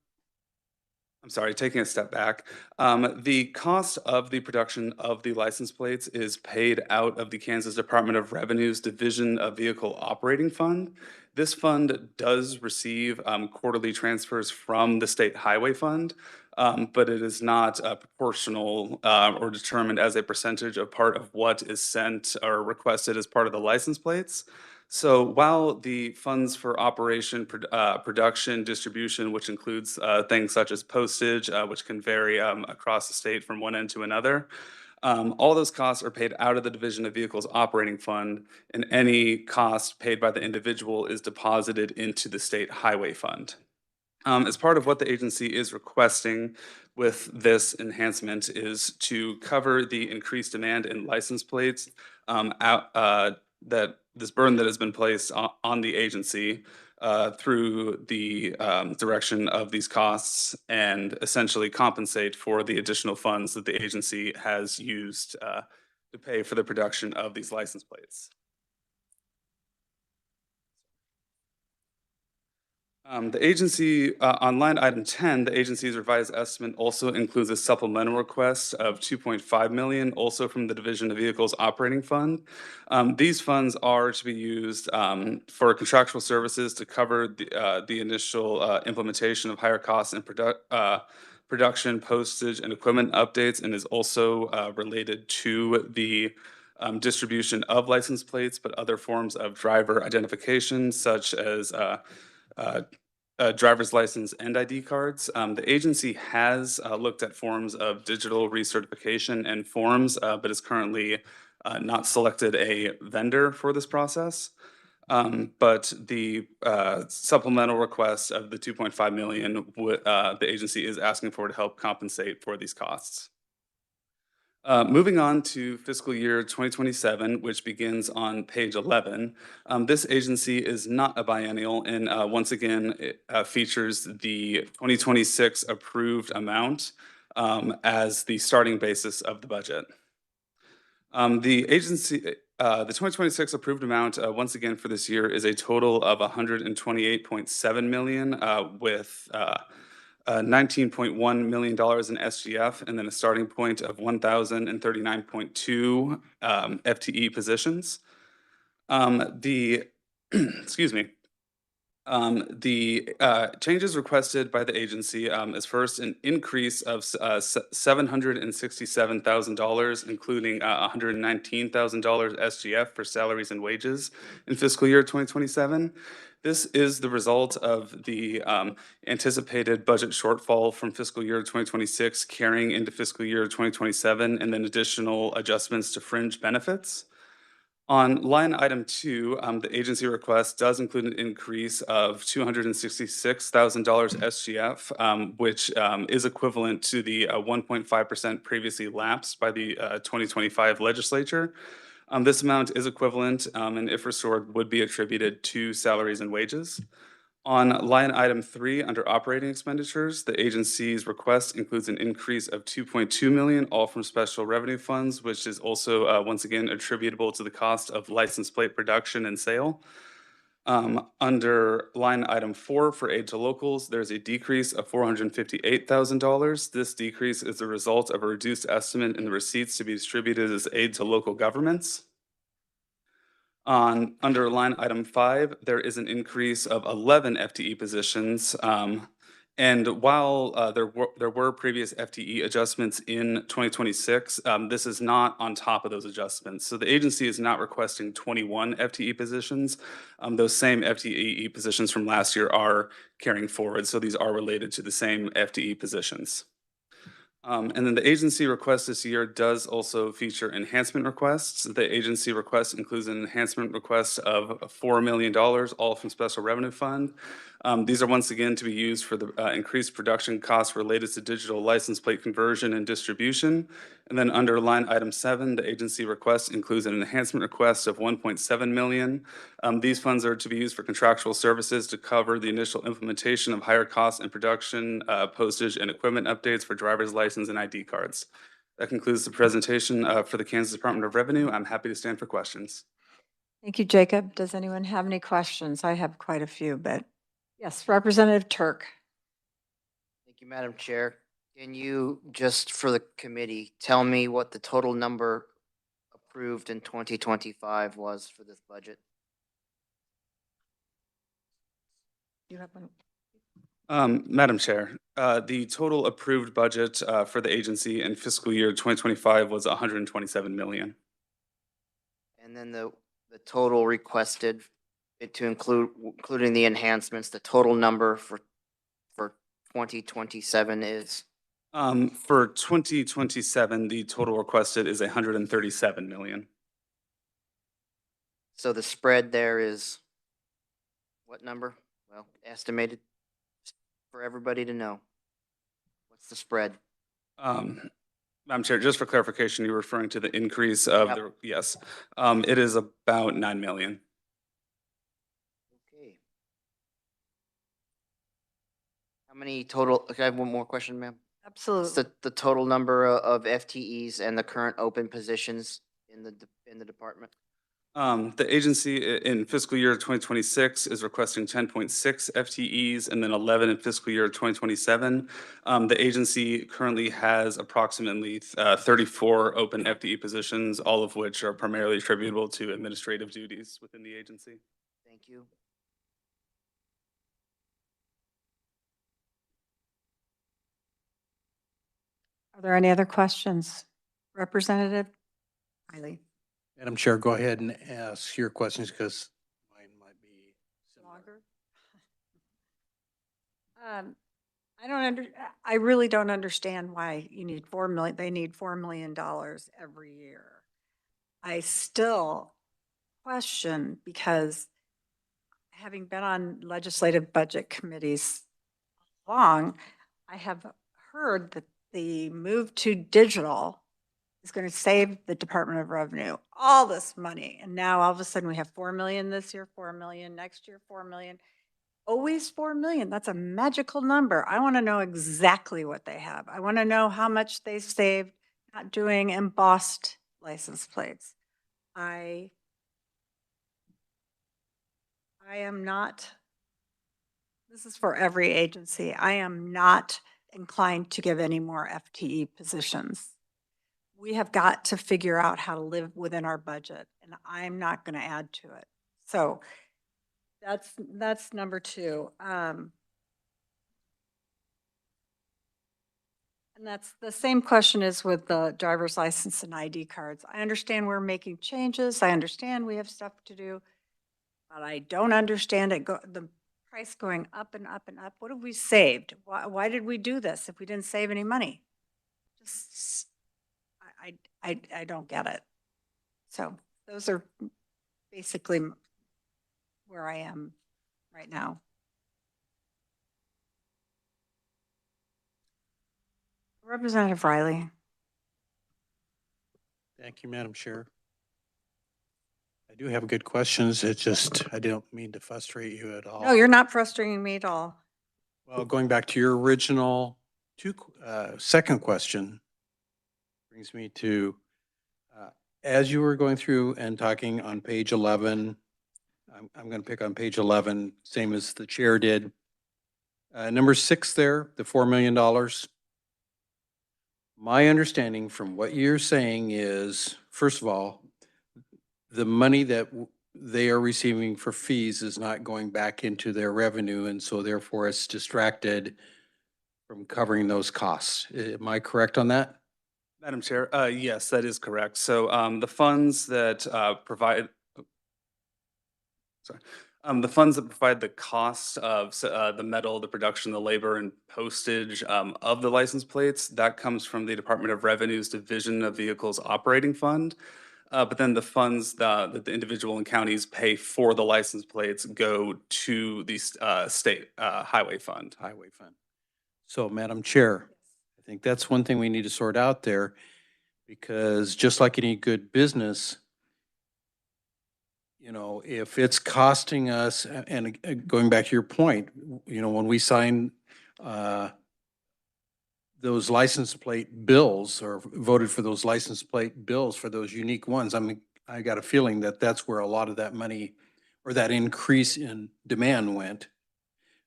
I'm sorry, taking a step back. The cost of the production of the license plates is paid out of the Kansas Department of Revenue's Division of Vehicle Operating Fund. This fund does receive quarterly transfers from the State Highway Fund, but it is not proportional or determined as a percentage of part of what is sent or requested as part of the license plates. So while the funds for operation, production, distribution, which includes things such as postage, which can vary across the state from one end to another, all those costs are paid out of the Division of Vehicles Operating Fund, and any cost paid by the individual is deposited into the State Highway Fund. As part of what the agency is requesting with this enhancement is to cover the increased demand in license plates that this burden that has been placed on the agency through the direction of these costs, and essentially compensate for the additional funds that the agency has used to pay for the production of these license plates. The agency, on line item 10, the agency's revised estimate also includes a supplemental request of 2.5 million, also from the Division of Vehicles Operating Fund. These funds are to be used for contractual services to cover the initial implementation of higher costs and production, postage, and equipment updates, and is also related to the distribution of license plates, but other forms of driver identification, such as driver's license and ID cards. The agency has looked at forms of digital recertification and forms, but is currently not selected a vendor for this process. But the supplemental request of the 2.5 million, the agency is asking for to help compensate for these costs. Moving on to fiscal year 2027, which begins on page 11. This agency is not a biennial, and once again, it features the 2026 approved amount as the starting basis of the budget. The 2026 approved amount, once again for this year, is a total of 128.7 million with $19.1 million in SGF, and then a starting point of 1,039.2 FTE positions. Excuse me. The changes requested by the agency is first an increase of $767,000, including $119,000 SGF for salaries and wages in fiscal year 2027. This is the result of the anticipated budget shortfall from fiscal year 2026 carrying into fiscal year 2027, and then additional adjustments to fringe benefits. On line item 2, the agency request does include an increase of $266,000 SGF, which is equivalent to the 1.5% previously lapsed by the 2025 legislature. This amount is equivalent, and if restored, would be attributed to salaries and wages. On line item 3, under operating expenditures, the agency's request includes an increase of 2.2 million, all from special revenue funds, which is also once again attributable to the cost of license plate production and sale. Under line item 4 for aid to locals, there's a decrease of $458,000. This decrease is a result of a reduced estimate in the receipts to be distributed as aid to local governments. Under line item 5, there is an increase of 11 FTE positions. And while there were previous FTE adjustments in 2026, this is not on top of those adjustments. So the agency is not requesting 21 FTE positions. Those same FTE positions from last year are carrying forward. So these are related to the same FTE positions. And then the agency request this year does also feature enhancement requests. The agency request includes an enhancement request of $4 million, all from special revenue fund. These are once again to be used for the increased production costs related to digital license plate conversion and distribution. And then under line item 7, the agency request includes an enhancement request of $1.7 million. These funds are to be used for contractual services to cover the initial implementation of higher costs and production, postage, and equipment updates for driver's license and ID cards. That concludes the presentation for the Kansas Department of Revenue. I'm happy to stand for questions. Thank you, Jacob. Does anyone have any questions? I have quite a few, but yes, Representative Turk. Thank you, Madam Chair. Can you, just for the committee, tell me what the total number approved in 2025 was for this budget? You have one. Madam Chair, the total approved budget for the agency in fiscal year 2025 was $127 million. And then the total requested, it to including the enhancements, the total number for 2027 is? For 2027, the total requested is $137 million. So the spread there is what number? Well, estimated for everybody to know. What's the spread? Madam Chair, just for clarification, you're referring to the increase of Yep. the, yes. It is about $9 million. Okay. How many total, okay, I have one more question, ma'am. What's Absolutely. the total number of FTEs and the current open positions in the department? The agency in fiscal year 2026 is requesting 10.6 FTEs and then 11 in fiscal year 2027. The agency currently has approximately 34 open FTE positions, all of which are primarily attributable to administrative duties within the agency. Thank you. Are there any other questions? Representative Wiley. Madam Chair, go ahead and ask your questions because mine might be similar. Longer? I really don't understand why you need 4 million, they need $4 million every year. I still question because having been on legislative budget committees long, I have heard that the move to digital is going to save the Department of Revenue all this money. And now all of a sudden we have 4 million this year, 4 million next year, 4 million. Always 4 million. That's a magical number. I want to know exactly what they have. I want to know how much they saved not doing embossed license plates. I am not, this is for every agency. I am not inclined to give any more FTE positions. We have got to figure out how to live within our budget, and I'm not going to add to it. So that's number 2. And that's the same question is with the driver's license and ID cards. I understand we're making changes. I understand we have stuff to do, but I don't understand the price going up and up and up. What have we saved? Why did we do this if we didn't save any money? Just, I don't get it. So those are basically where I am right now. Representative Riley. Thank you, Madam Chair. I do have good questions. It's just, I don't mean to frustrate you at all. No, you're not frustrating me at all. Well, going back to your original second question brings me to, as you were going through and talking on page 11, I'm going to pick on page 11, same as the chair did. Number 6 there, the $4 million. My understanding from what you're saying is, first of all, the money that they are receiving for fees is not going back into their revenue, and so therefore it's distracted from covering those costs. Am I correct on that? Madam Chair, yes, that is correct. So the funds that The funds that provide the cost of the metal, the production, the labor, and postage of the license plates, that comes from the Department of Revenue's Division of Vehicles Operating Fund. But then the funds that the individual and counties pay for the license plates go to the state highway fund. Highway Fund. So, Madam Chair, I think that's one thing we need to sort out there, because just like any good business, you know, if it's costing us, and going back to your point, you know, when we sign those license plate bills or voted for those license plate bills for those unique ones, I mean, I got a feeling that that's where a lot of that money or that increase in demand went.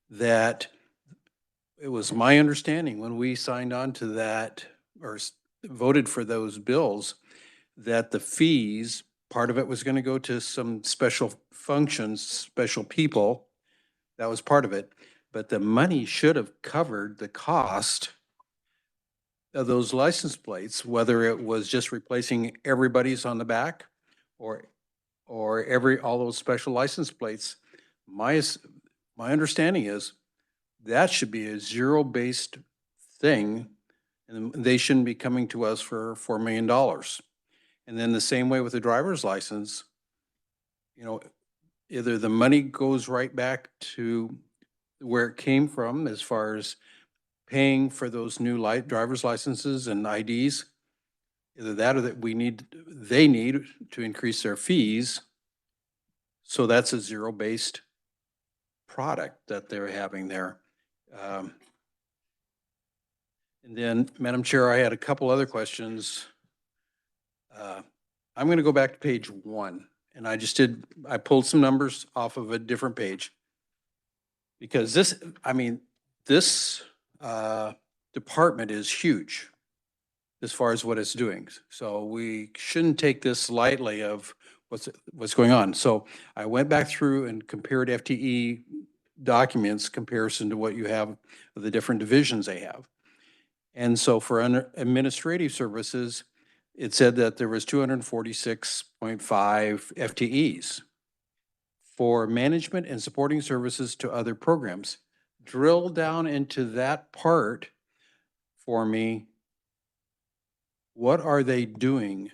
That it was my understanding when we signed on to that or voted for those bills, that the fees, part of it was going to go to some special functions, special people. That was part of it. But the money should have covered the cost of those license plates, whether it was just replacing everybody's on the back or all those special license plates. My understanding is that should be a zero-based thing, and they shouldn't be coming to us for $4 million. And then the same way with the driver's license, you know, either the money goes right back to where it came from as far as paying for those new driver's licenses and IDs, either that or that they need to increase their fees. So that's a zero-based product that they're having there. And then, Madam Chair, I had a couple other questions. I'm going to go back to page 1, and I pulled some numbers off of a different page. Because this department is huge as far as what it's doing. So we shouldn't take this lightly of what's going on. So I went back through and compared FTE documents comparison to what you have of the different divisions they have. And so for administrative services, it said that there was 246.5 FTEs. For management and supporting services to other programs. Drill down into that part for me. What are they doing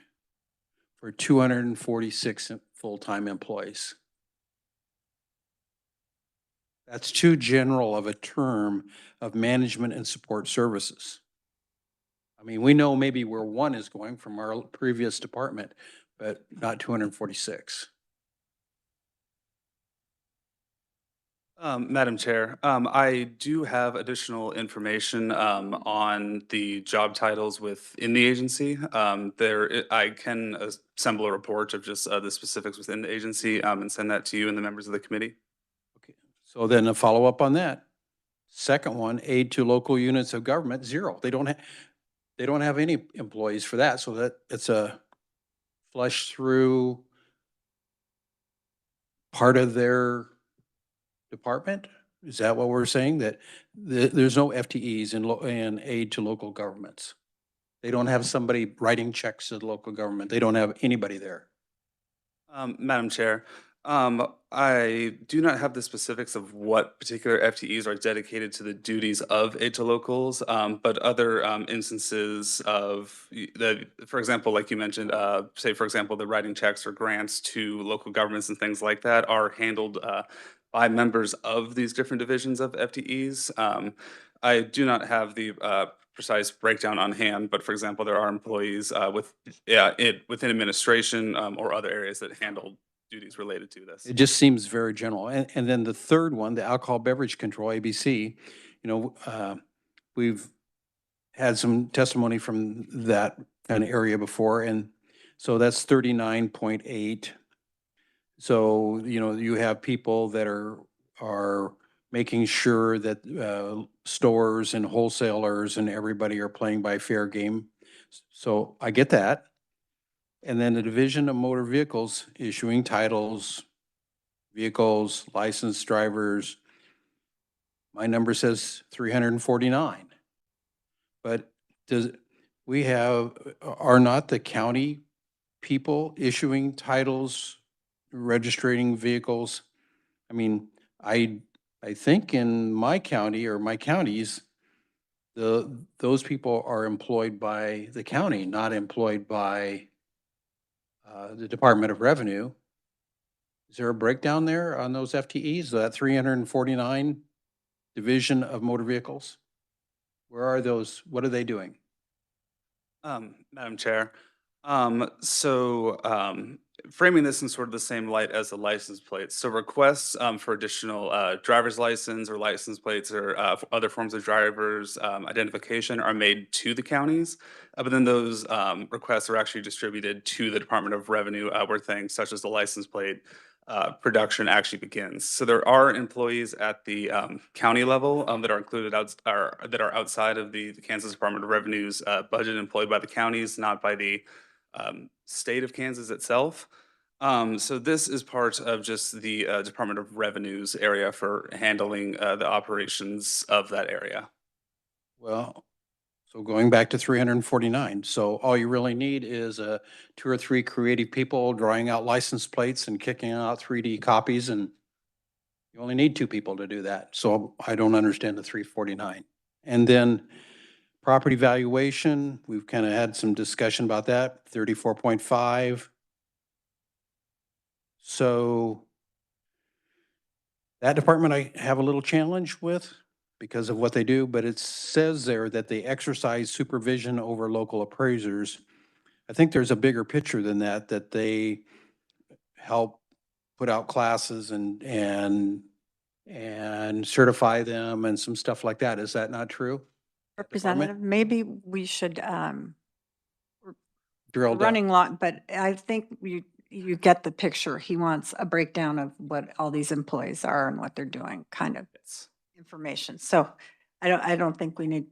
for 246 full-time employees? That's too general of a term of management and support services. I mean, we know maybe where one is going from our previous department, but not 246. Madam Chair, I do have additional information on the job titles within the agency. I can assemble a report of just the specifics within the agency and send that to you and the members of the committee. Okay, so then a follow-up on that. Second one, aid to local units of government, 0. They don't have any employees for that, so that it's a flush through part of their department? Is that what we're saying? That there's no FTEs in aid to local governments? They don't have somebody writing checks to the local government. They don't have anybody there. Madam Chair, I do not have the specifics of what particular FTEs are dedicated to the duties of aid to locals, but other instances of for example, like you mentioned, say for example, the writing checks or grants to local governments and things like that are handled by members of these different divisions of FTEs. I do not have the precise breakdown on hand, but for example, there are employees within administration or other areas that handle duties related to this. It just seems very general. And then the third one, the alcohol beverage control, ABC, we've had some testimony from that kind of area before. And so that's 39.8. So, you have people that are making sure that stores and wholesalers and everybody are playing by fair game. So I get that. And then the Division of Motor Vehicles issuing titles, vehicles, licensed drivers. My number says 349. But are not the county people issuing titles, registering vehicles? I mean, I think in my county or my counties, those people are employed by the county, not employed by the Department of Revenue. Is there a breakdown there on those FTEs, that 349 Division of Motor Vehicles? Where are those? What are they doing? Madam Chair, framing this in sort of the same light as the license plates. So requests for additional driver's license or license plates or other forms of driver's identification are made to the counties. But then those requests are actually distributed to the Department of Revenue where things such as the license plate production actually begins. So there are employees at the county level that are included that are outside of the Kansas Department of Revenue's budget, employed by the counties, not by the state of Kansas itself. So this is part of just the Department of Revenue's area for handling the operations of that area. Well, so going back to 349, so all you really need is 2 or 3 creative people drawing out license plates and kicking out 3D copies, and you only need 2 people to do that. So I don't understand the 349. And then property valuation, we've kind of had some discussion about that, 34.5. So that department I have a little challenge with because of what they do, but it says there that they exercise supervision over local appraisers. I think there's a bigger picture than that, that they help put out classes and certify them and some stuff like that. Is that not true? Representative, maybe we should, Drill down. running long, but I think you get the picture. He wants a breakdown of what all these employees are and what they're doing, kind of information. So I don't think we need,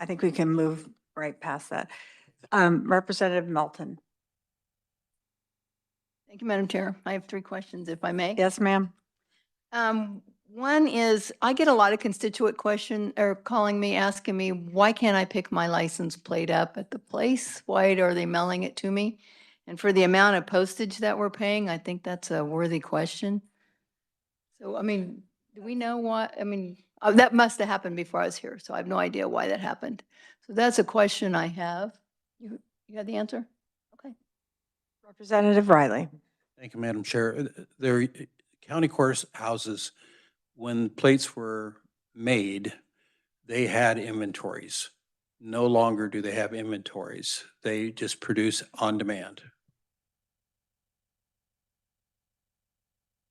I think we can move right past that. Representative Melton. Thank you, Madam Chair. I have 3 questions, if I may. Yes, ma'am. One is, I get a lot of constituent calling me, asking me, why can't I pick my license plate up at the place? Why are they mailing it to me? And for the amount of postage that we're paying, I think that's a worthy question. So, I mean, do we know why? I mean, that must have happened before I was here, so I have no idea why that happened. So that's a question I have. You have the answer? Okay. Representative Riley. Thank you, Madam Chair. There, county courthouses, when plates were made, they had inventories. No longer do they have inventories. They just produce on demand.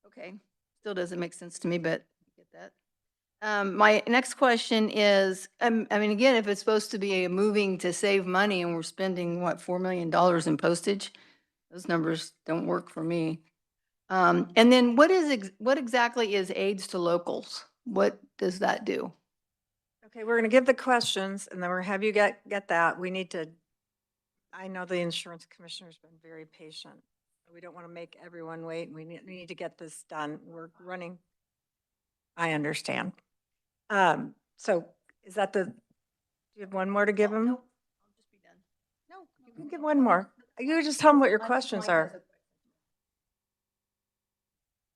Okay, still doesn't make sense to me, but I get that. My next question is, I mean, again, if it's supposed to be a moving to save money and we're spending, what, $4 million in postage? Those numbers don't work for me. And then what exactly is aids to locals? What does that do? Okay, we're going to give the questions and then we're have you get that. We need to, I know the insurance commissioner's been very patient. We don't want to make everyone wait. We need to get this done. We're running. I understand. So is that do you have one more to give him? No, I'll just be done. No, you can give one more. You just tell them what your questions are.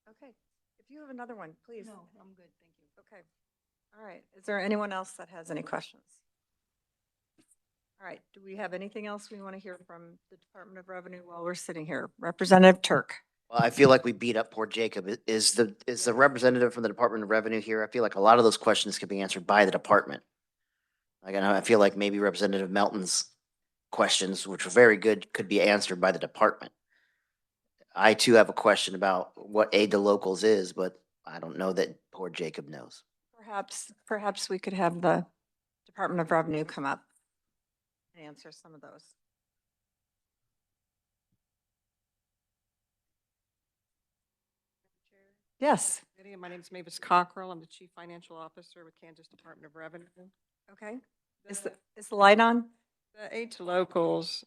Okay, if you have another one, please. No, I'm good, thank you. Okay, all right. Is there anyone else that has any questions? All right, do we have anything else we want to hear from the Department of Revenue while we're sitting here? Representative Turk. Well, I feel like we beat up poor Jacob. Is the representative from the Department of Revenue here? I feel like a lot of those questions could be answered by the department. Like, I feel like maybe Representative Melton's questions, which were very good, could be answered by the department. I too have a question about what aid to locals is, but I don't know that poor Jacob knows. Perhaps we could have the Department of Revenue come up and answer some of those. Yes. My name is Mavis Cockrell. I'm the Chief Financial Officer with Kansas Department of Revenue. Okay. Is the light on? The aid to locals.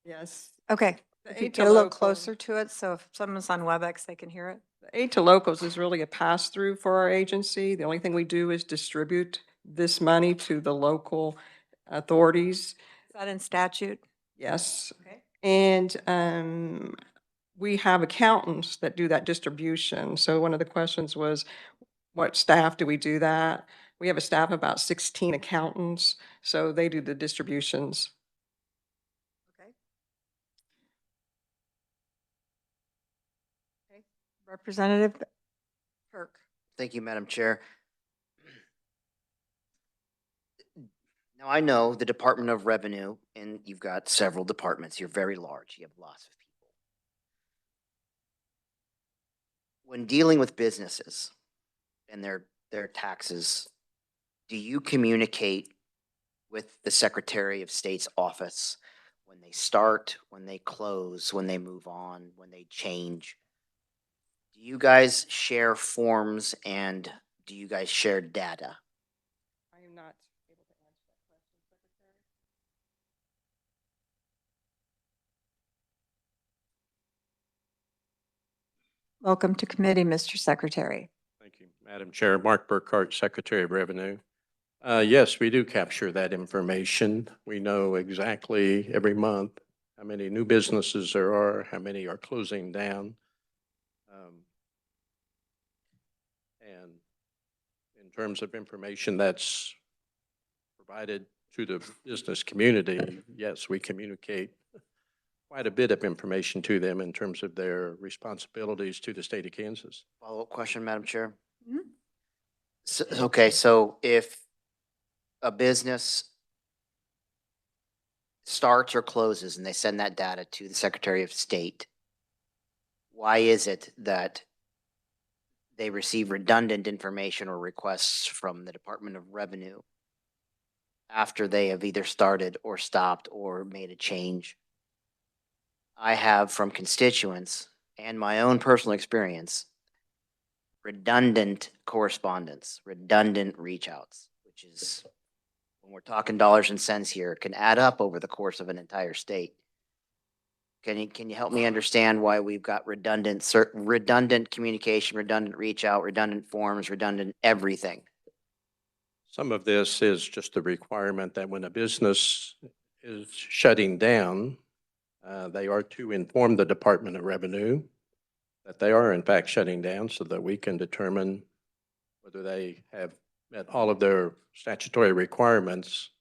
Yes. Okay. The If you aid to get a little locals- closer to it, so if someone's on WebEx, they can hear it. The aid to locals is really a pass-through for our agency. The only thing we do is distribute this money to the local authorities. Is that in statute? Yes. Okay. And we have accountants that do that distribution. So one of the questions was, what staff do we do that? We have a staff of about 16 accountants, so they do the distributions. Okay. Okay. Representative Kirk. Thank you, Madam Chair. Now, I know the Department of Revenue, and you've got several departments. You're very large. You have lots of people. When dealing with businesses and their taxes, do you communicate with the Secretary of State's office when they start, when they close, when they move on, when they change? Do you guys share forms and do you guys share data? I am not able to answer that question, Secretary. Welcome to committee, Mr. Secretary. Thank you, Madam Chair. Mark Burkhart, Secretary of Revenue. Yes, we do capture that information. We know exactly every month how many new businesses there are, how many are closing down. And in terms of information that's provided to the business community, yes, we communicate quite a bit of information to them in terms of their responsibilities to the state of Kansas. Follow-up question, Madam Chair? Mhm. Okay, so if a business starts or closes and they send that data to the Secretary of State, why is it that they receive redundant information or requests from the Department of Revenue after they have either started or stopped or made a change? I have from constituents and my own personal experience, redundant correspondence, redundant reach outs, which is, when we're talking dollars and cents here, can add up over the course of an entire state. Can you help me understand why we've got redundant communication, redundant reach out, redundant forms, redundant everything? Some of this is just the requirement that when a business is shutting down, they are to inform the Department of Revenue that they are in fact shutting down so that we can determine whether they have met all of their statutory requirements,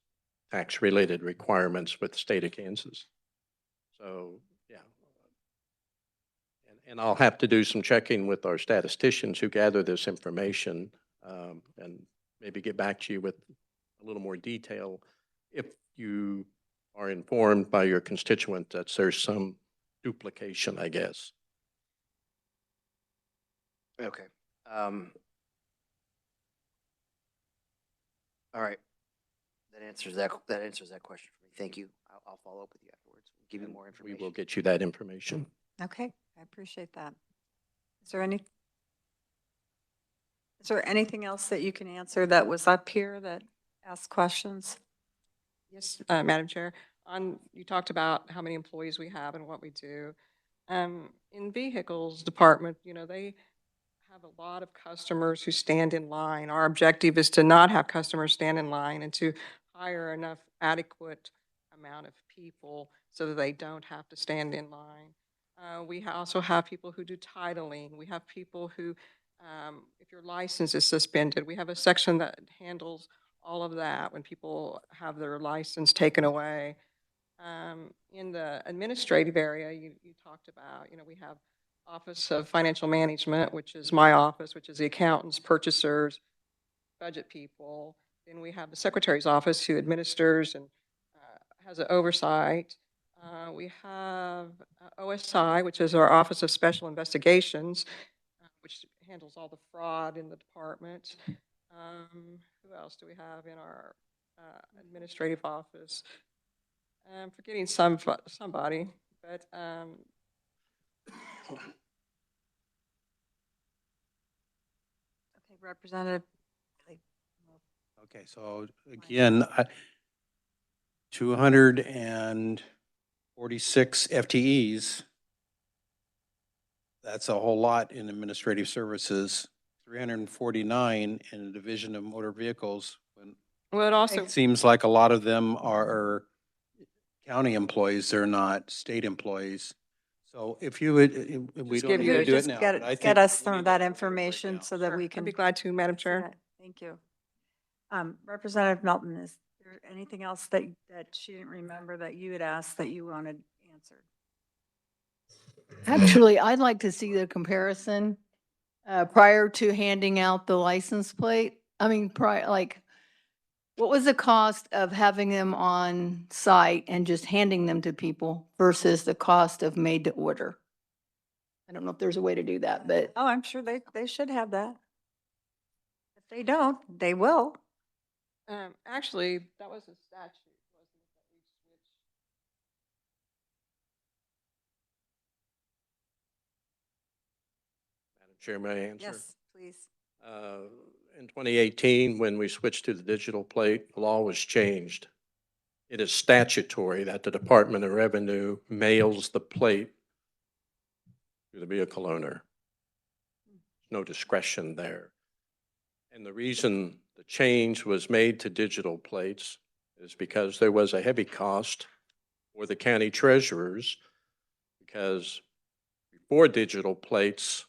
tax-related requirements with the state of Kansas. So, yeah. And I'll have to do some checking with our statisticians who gather this information, and maybe get back to you with a little more detail if you are informed by your constituent that there's some duplication, I guess. Okay. All right. That answers that question for me. Thank you. I'll follow up with you afterwards. Give you more We information. will get you that information. Okay, I appreciate that. Is there anything else that you can answer that was up here that asked questions? Yes, Madam Chair. You talked about how many employees we have and what we do. In vehicles department, they have a lot of customers who stand in line. Our objective is to not have customers stand in line and to hire enough adequate amount of people so that they don't have to stand in line. We also have people who do titling. We have people who, if your license is suspended, we have a section that handles all of that when people have their license taken away. In the administrative area, you talked about, we have Office of Financial Management, which is my office, which is the accountants, purchasers, budget people. Then we have the Secretary's office who administers and has an oversight. We have OSI, which is our Office of Special Investigations, which handles all the fraud in the department. Who else do we have in our administrative office? I'm forgetting somebody, but Okay, Representative. Okay, so again, 246 FTEs. That's a whole lot in administrative services, 349 in the Division of Motor Vehicles. well, it also, It seems like a lot of them are county employees, they're not state employees. So if you would, we Just don't give need you to a- do it Just now. get, but I get think us we some need of to that look at it right information now. so that we I'd can. be glad to, Madam see Chair. that. Thank you. Representative Melton, is there anything else that she didn't remember that you had asked that you wanted answered? Actually, I'd like to see the comparison prior to handing out the license plate. I mean, like, what was the cost of having them on site and just handing them to people versus the cost of made to order? I don't know if there's a way to do that, but Oh, I'm sure they should have that. If they don't, they will. Actually, that was a statute, wasn't it, that we switched? Madam Chair, may I answer? Yes, please. In 2018, when we switched to the digital plate, the law was changed. It is statutory that the Department of Revenue mails the plate to the vehicle owner. No discretion there. And the reason the change was made to digital plates is because there was a heavy cost for the county treasurers, because before digital plates,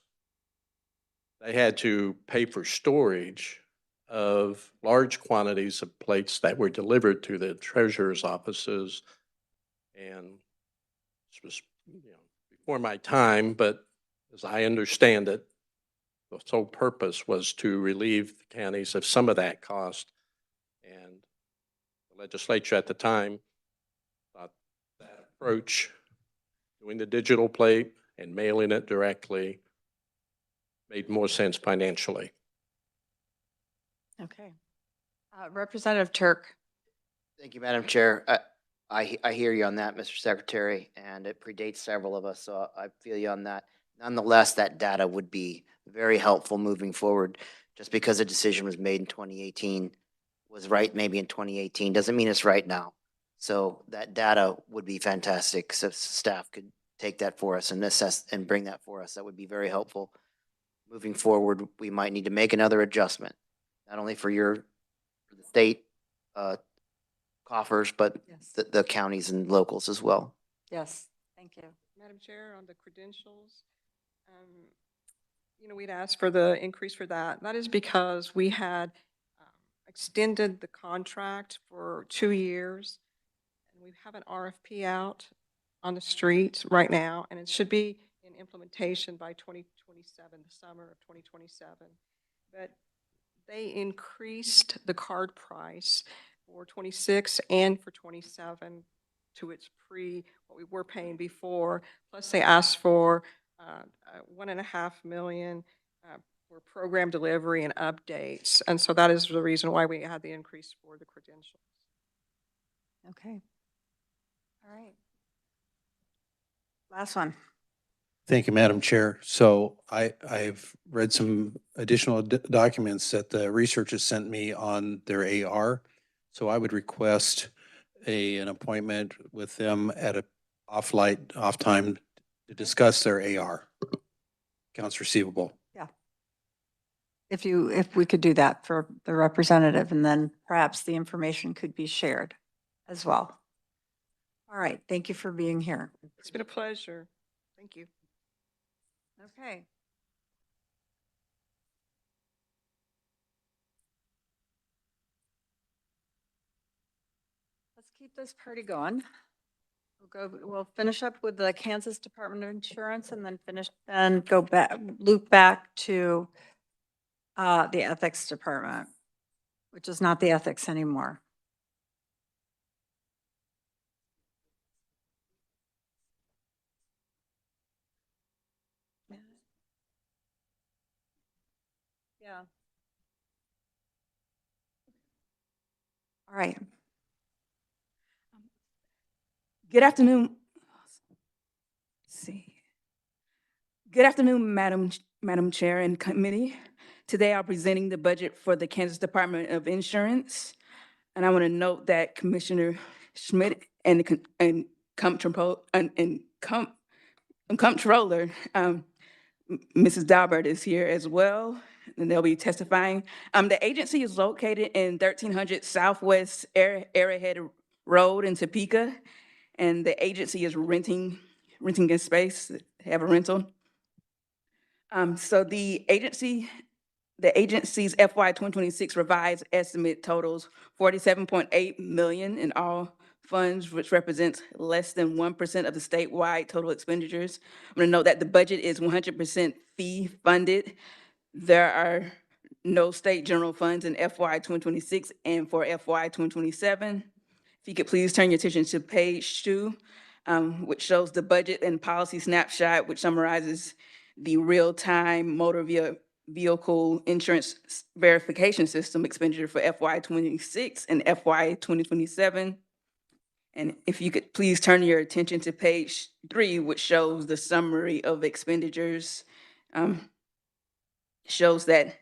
they had to pay for storage of large quantities of plates that were delivered to the treasurer's offices. And this was, before my time, but as I understand it, the sole purpose was to relieve the counties of some of that cost. And the legislature at the time thought that approach, doing the digital plate and mailing it directly, made more sense financially. Okay. Representative Turk. Thank you, Madam Chair. I hear you on that, Mr. Secretary, and it predates several of us, so I feel you on that. Nonetheless, that data would be very helpful moving forward. Just because a decision was made in 2018 was right maybe in 2018 doesn't mean it's right now. So that data would be fantastic. So staff could take that for us and assess and bring that for us. That would be very helpful. Moving forward, we might need to make another adjustment, not only for the state coffers, but Yes. the counties and locals as well. Yes, thank you. Madam Chair, on the credentials, we'd asked for the increase for that. That is because we had extended the contract for 2 years, and we have an RFP out on the street right now, and it should be in implementation by 2027, the summer of 2027. But they increased the card price for 26 and for 27 to its what we were paying before. Plus they asked for 1.5 million for program delivery and updates. And so that is the reason why we had the increase for the credentials. Okay. All right. Last one. Thank you, Madam Chair. So I've read some additional documents that the researchers sent me on their AR. So I would request an appointment with them at a off time to discuss their AR, accounts receivable. Yeah. If we could do that for the representative, and then perhaps the information could be shared as well. All right. Thank you for being here. It's been a pleasure. Thank you. Okay. Let's keep this party going. We'll finish up with the Kansas Department of Insurance and then go back, loop back to the Ethics Department, which is not the ethics anymore. Yeah. All right. Good afternoon. Let's see. Good afternoon, Madam Chair and Committee. Today I'm presenting the budget for the Kansas Department of Insurance. And I want to note that Commissioner Schmidt and Comptroller, Mrs. Daubert is here as well, and they'll be testifying. The agency is located in 1300 Southwest Arrowhead Road in Topeka, and the agency is renting renting a space, have a rental. So the agency's FY 2026 revised estimate totals 47.8 million in all funds, which represents less than 1% of the statewide total expenditures. I'm going to note that the budget is 100% fee funded. There are no state general funds in FY 2026 and for FY 2027. If you could please turn your attention to page 2, which shows the budget and policy snapshot, which summarizes the real-time motor vehicle insurance verification system expenditure for FY 26 and FY 2027. And if you could please turn your attention to page 3, which shows the summary of expenditures. Shows that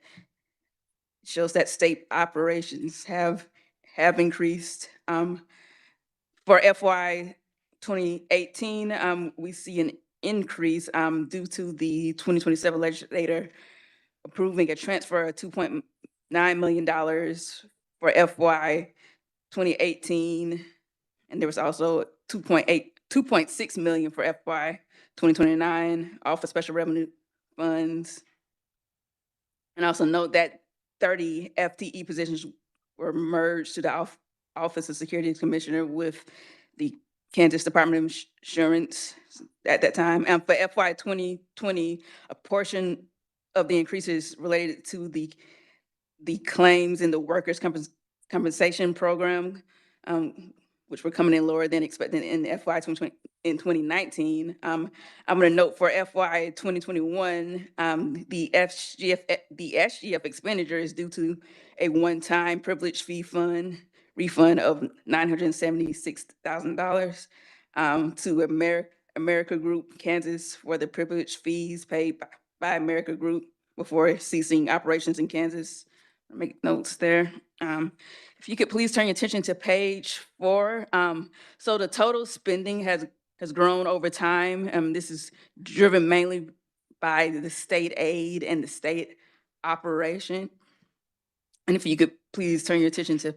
state operations have increased. For FY 2018, we see an increase due to the 2027 legislator approving a transfer of $2.9 million for FY 2018. And there was also 2.6 million for FY 2029 off of special revenue funds. And also note that 30 FTE positions were merged to the Office of Security Commissioner with the Kansas Department of Insurance at that time. And for FY 2020, a portion of the increases related to the claims in the workers' compensation program, which were coming in lower than expected in FY 2020. In 2019, I'm going to note for FY 2021, the SGF expenditure is due to a one-time privilege fee refund of $976,000 to America Group Kansas for the privilege fees paid by America Group before ceasing operations in Kansas. I'll make notes there. If you could please turn your attention to page 4. So the total spending has grown over time. This is driven mainly by the state aid and the state operation. And if you could please turn your attention to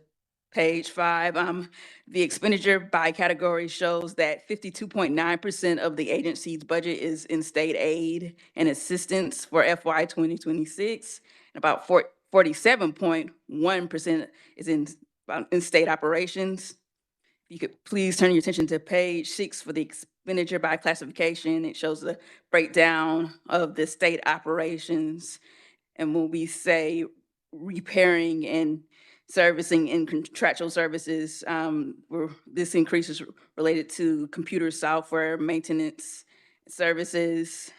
page 5, the expenditure by category shows that 52.9% of the agency's budget is in state aid and assistance for FY 2026, and about 47.1% is in state operations. You could please turn your attention to page 6 for the expenditure by classification. It shows the breakdown of the state operations. And when we say repairing and servicing and contractual services, this increase is related to computer software maintenance services,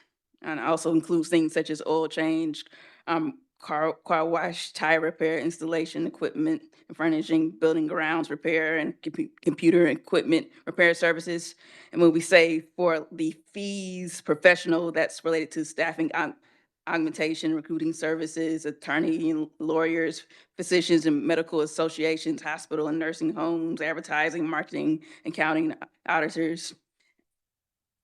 and also includes things such as oil change, car wash, tire repair, installation equipment, and furnishing, building grounds repair, and computer equipment repair services. And when we say for the fees professional, that's related to staffing augmentation, recruiting services, attorney and lawyers, physicians and medical associations, hospital and nursing homes, advertising, marketing, accounting, auditors.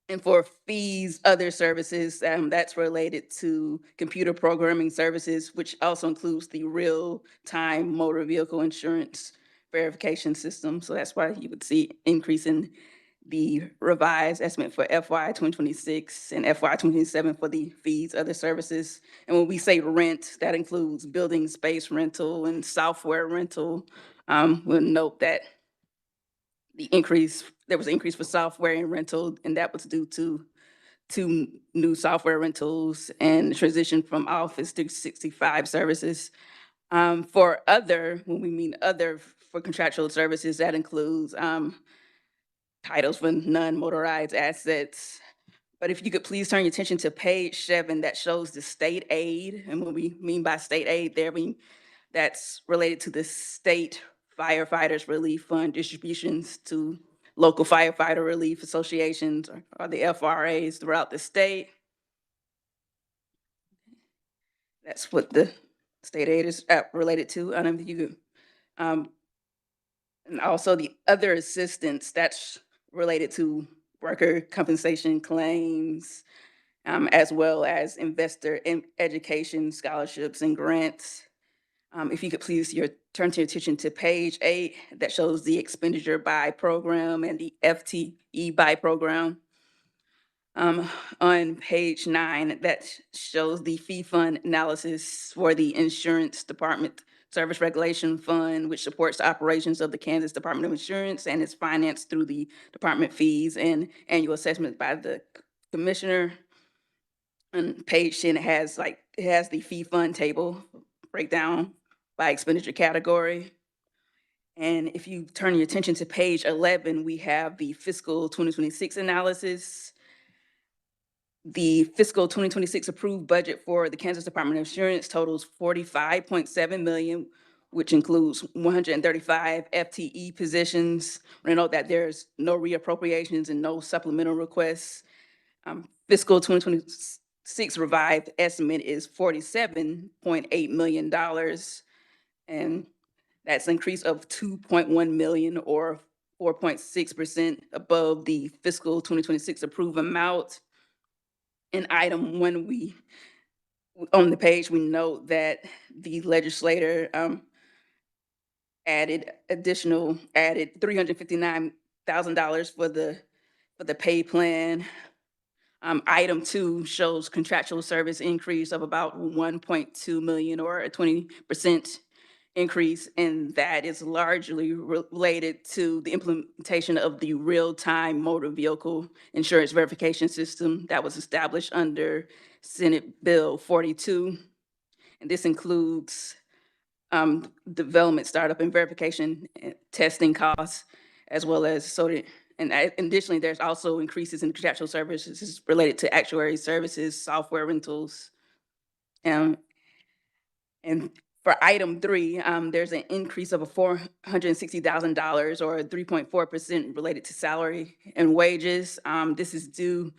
And for fees, other services, that's related to computer programming services, which also includes the real-time motor vehicle insurance verification system. So that's why you would see increase in the revised estimate for FY 2026 and FY 2027 for the fees, other services. And when we say rent, that includes building space rental and software rental. We'll note that there was an increase for software and rental, and that was due to 2 new software rentals and the transition from Office 365 services. For other, when we mean other for contractual services, that includes titles for non-motorized assets. But if you could please turn your attention to page 7, that shows the state aid. And what we mean by state aid there, that's related to the state firefighters relief fund distributions to local firefighter relief associations or the FRAs throughout the state. That's what the state aid is related to. And also the other assistance, that's related to worker compensation claims, as well as investor education scholarships and grants. If you could please turn your attention to page 8, that shows the expenditure by program and the FTE by program. On page 9, that shows the fee fund analysis for the Insurance Department Service Regulation Fund, which supports the operations of the Kansas Department of Insurance and is financed through the department fees and annual assessment by the commissioner. On page 10, it has the fee fund table breakdown by expenditure category. And if you turn your attention to page 11, we have the fiscal 2026 analysis. The fiscal 2026 approved budget for the Kansas Department of Insurance totals 45.7 million, which includes 135 FTE positions. I note that there's no reappropriations and no supplemental requests. Fiscal 2026 revived estimate is $47.8 million. And that's an increase of 2.1 million or 4.6% above the fiscal 2026 approved amount. In item 1, on the page, we note that the legislator added $359,000 for the pay plan. Item 2 shows contractual service increase of about 1.2 million or a 20% increase, and that is largely related to the implementation of the real-time motor vehicle insurance verification system that was established under Senate Bill 42. And this includes development, startup, and verification testing costs, as well as and additionally, there's also increases in contractual services related to actuary services, software rentals. And for item 3, there's an increase of $460,000 or 3.4% related to salary and wages. This is due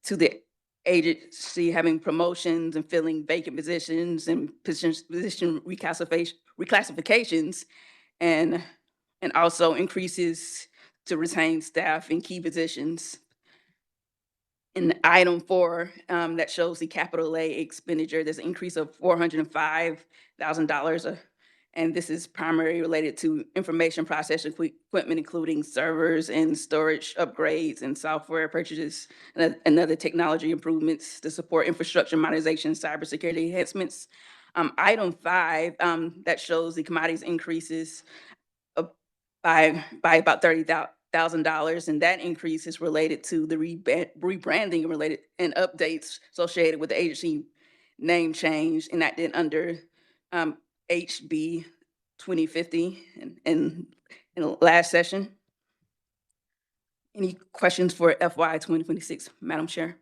to the agency having promotions and filling vacant positions and position reclassifications, and also increases to retain staff in key positions. In item 4, that shows the capital A expenditure, there's an increase of $405,000. And this is primarily related to information processing equipment, including servers and storage upgrades and software purchases and other technology improvements to support infrastructure modernization, cybersecurity enhancements. Item 5, that shows the commodities increases by about $30,000, and that increase is related to the rebranding related and updates associated with the agency name change enacted under HB 2050 in the last session. Any questions for FY 2026, Madam Chair?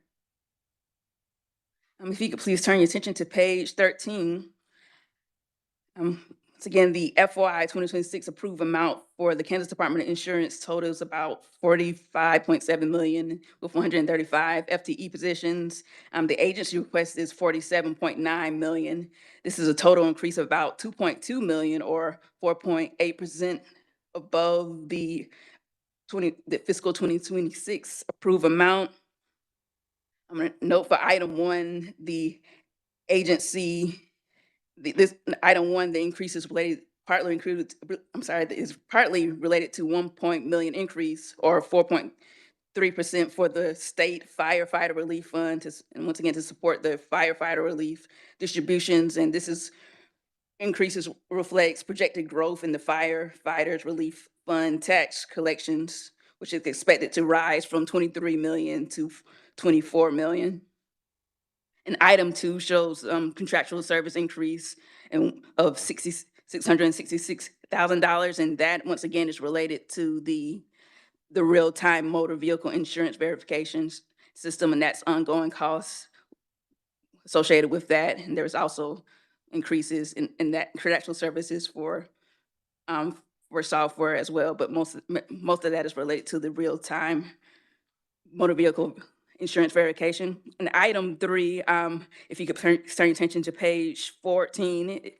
If you could please turn your attention to page 13. Once again, the FY 2026 approved amount for the Kansas Department of Insurance totals about 45.7 million with 135 FTE positions. The agency request is 47.9 million. This is a total increase of about 2.2 million or 4.8% above the fiscal 2026 approved amount. I'm going to note for item 1, the agency, this item 1, the increase is partly related to 1 million increase or 4.3% for the state firefighter relief fund and once again to support the firefighter relief distributions. And this increases reflects projected growth in the firefighters relief fund tax collections, which is expected to rise from 23 million to 24 million. And item 2 shows contractual service increase of $666,000, and that once again is related to the real-time motor vehicle insurance verifications system, and that's ongoing costs associated with that. And there's also increases in that contractual services for software as well, but most of that is related to the real-time motor vehicle insurance verification. And item 3, if you could turn your attention to page 14,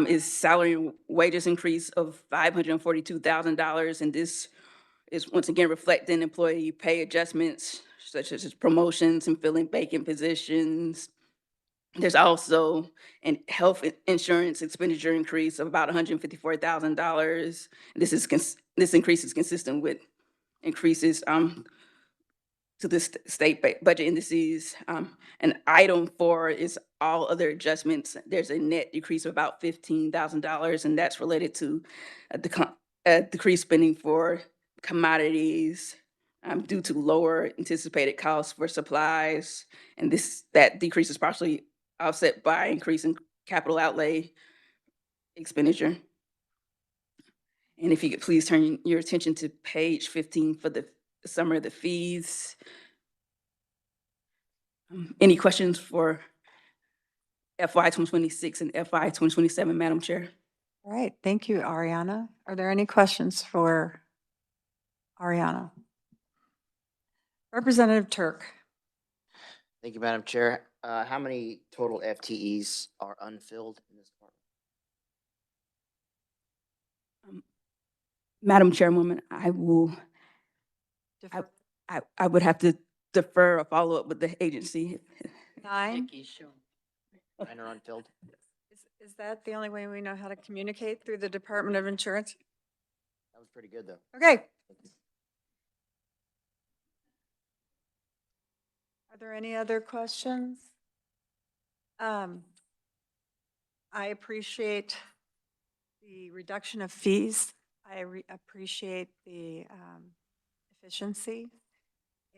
is salary and wages increase of $542,000. And this is once again reflecting employee pay adjustments, such as promotions and filling vacant positions. There's also a health insurance expenditure increase of about $154,000. This increase is consistent with increases to the state budget indices. And item 4 is all other adjustments. There's a net decrease of about $15,000, and that's related to decreased spending for commodities due to lower anticipated costs for supplies. And that decrease is partially offset by increase in capital outlay expenditure. And if you could please turn your attention to page 15 for the summary of the fees. Any questions for FY 2026 and FY 2027, Madam Chair? All right, thank you, Ariana. Are there any questions for Ariana? Representative Turk. Thank you, Madam Chair. How many total FTEs are unfilled in this department? Madam Chairwoman, I would have to defer a follow-up with the agency. 9? 9 are unfilled? Is that the only way we know how to communicate through the Department of Insurance? That was pretty good, though. Okay. Are there any other questions? I appreciate the reduction of fees. I appreciate the efficiency.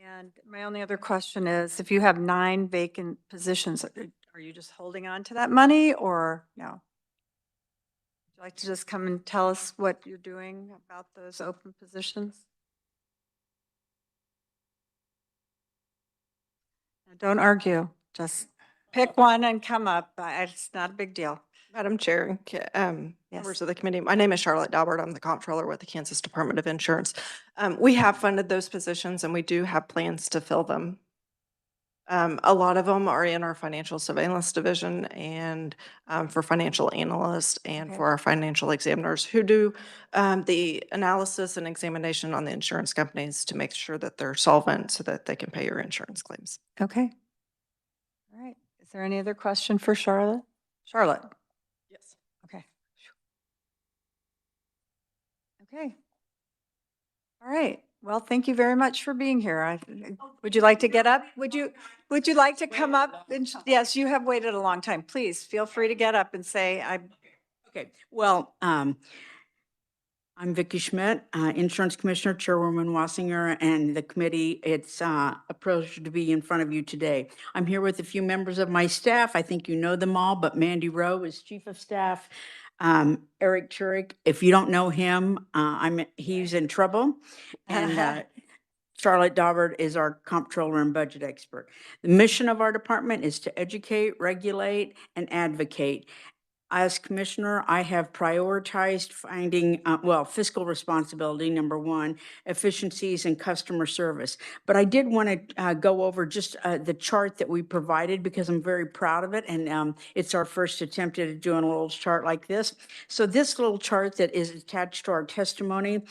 And my only other question is, if you have 9 vacant positions, are you just holding on to that money or no? Would you like to just come and tell us what you're doing about those open positions? Now, don't argue, just pick one and come up. It's not a big deal. Madam Chair, members of the committee, my name is Charlotte Daubert. I'm the comptroller with the Kansas Department of Insurance. We have funded those positions and we do have plans to fill them. A lot of them are in our financial surveillance division and for financial analysts and Okay. for our financial examiners who do the analysis and examination on the insurance companies to make sure that they're solvent so that they can pay your insurance claims. Okay. All right. Is there any other question for Charlotte? Charlotte? Yes. Okay. Okay. All right. Well, thank you very much for being here. Would you like to get up? Would you like to come up? Yes, you have waited a long time. Please feel free to get up and say, Okay, well, I'm Vicki Schmidt, Insurance Commissioner, Chairwoman Wassinger, and the committee. It's a privilege to be in front of you today. I'm here with a few members of my staff. I think you know them all, but Mandy Rowe is Chief of Staff. Eric Churik, if you don't know him, he's in trouble. And Charlotte Daubert is our comptroller and budget expert. The mission of our department is to educate, regulate, and advocate. As commissioner, I have prioritized finding, fiscal responsibility, number one, efficiencies and customer service. But I did want to go over just the chart that we provided because I'm very proud of it. And it's our first attempt at doing a little chart like this. So this little chart that is attached to our testimony,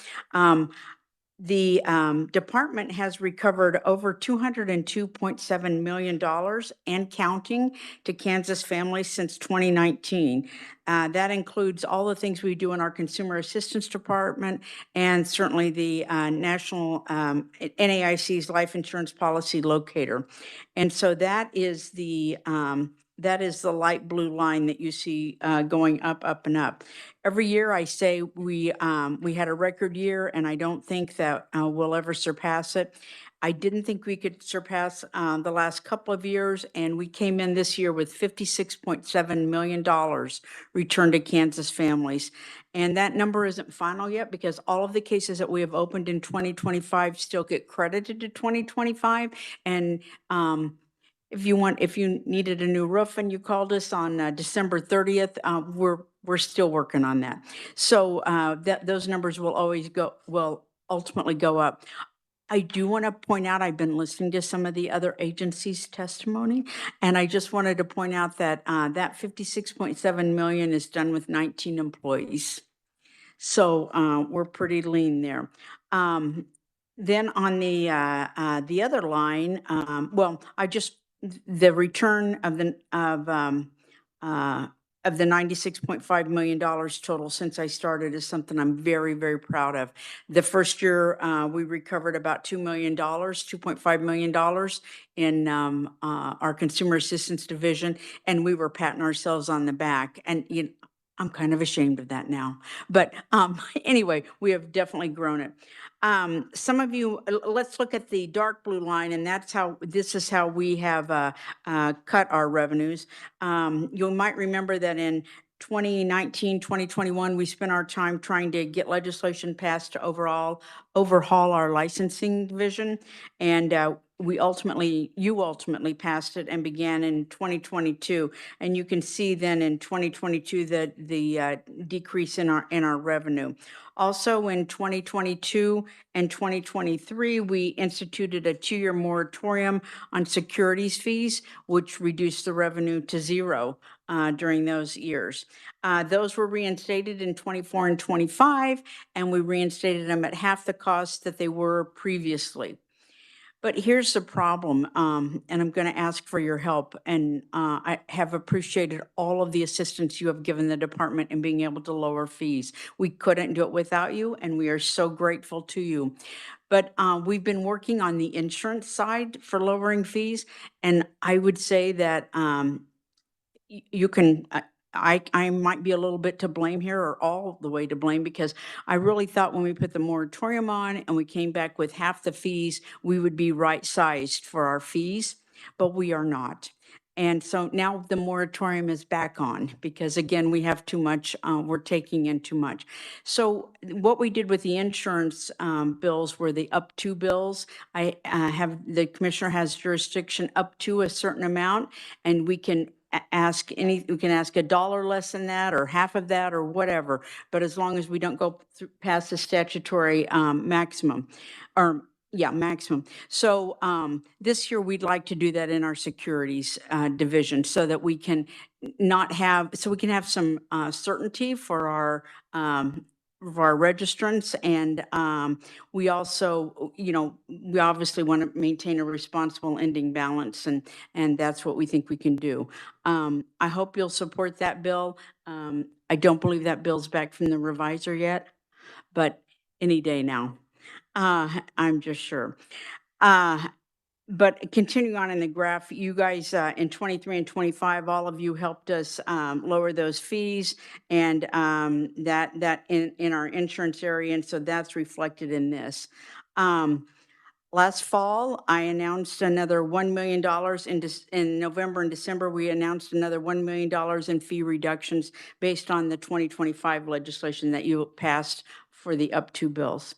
the department has recovered over $202.7 million and counting to Kansas families since 2019. That includes all the things we do in our Consumer Assistance Department and certainly the National NAIC's Life Insurance Policy Locator. And so that is the light blue line that you see going up, and up. Every year I say we had a record year, and I don't think that we'll ever surpass it. I didn't think we could surpass the last couple of years, and we came in this year with $56.7 million returned to Kansas families. And that number isn't final yet because all of the cases that we have opened in 2025 still get credited to 2025. And if you needed a new roof and you called us on December 30th, we're still working on that. So those numbers will ultimately go up. I do want to point out, I've been listening to some of the other agencies' testimony, and I just wanted to point out that that 56.7 million is done with 19 employees. So we're pretty lean there. Then on the other line, the return of the $96.5 million total since I started is something I'm very, very proud of. The first year, we recovered about $2 million, $2.5 million in our Consumer Assistance Division, and we were patting ourselves on the back. And I'm kind of ashamed of that now. But anyway, we have definitely grown it. Some of you, let's look at the dark blue line, and this is how we have cut our revenues. You might remember that in 2019, 2021, we spent our time trying to get legislation passed to overhaul our licensing division. And you ultimately passed it and began in 2022. And you can see then in 2022 that the decrease in our revenue. Also in 2022 and 2023, we instituted a 2-year moratorium on securities fees, which reduced the revenue to zero during those years. Those were reinstated in 24 and 25, and we reinstated them at half the cost that they were previously. But here's the problem, and I'm going to ask for your help. And I have appreciated all of the assistance you have given the department in being able to lower fees. We couldn't do it without you, and we are so grateful to you. But we've been working on the insurance side for lowering fees, and I would say that you can, I might be a little bit to blame here, or all the way to blame, because I really thought when we put the moratorium on and we came back with half the fees, we would be right-sized for our fees, but we are not. And so now the moratorium is back on because, again, we have too much, we're taking in too much. So what we did with the insurance bills were the up to bills. The commissioner has jurisdiction up to a certain amount, and we can ask $1 less than that or half of that or whatever, but as long as we don't go past the statutory maximum. So this year we'd like to do that in our securities division so that we can have some certainty for our registrants, and we also, we obviously want to maintain a responsible ending balance, and that's what we think we can do. I hope you'll support that bill. I don't believe that bill's back from the reviser yet, but any day now. I'm just sure. But continuing on in the graph, you guys in 23 and 25, all of you helped us lower those fees, and that in our insurance area, and so that's reflected in this. Last fall, I announced another $1 million in November and December. We announced another $1 million in fee reductions based on the 2025 legislation that you passed for the up to bills.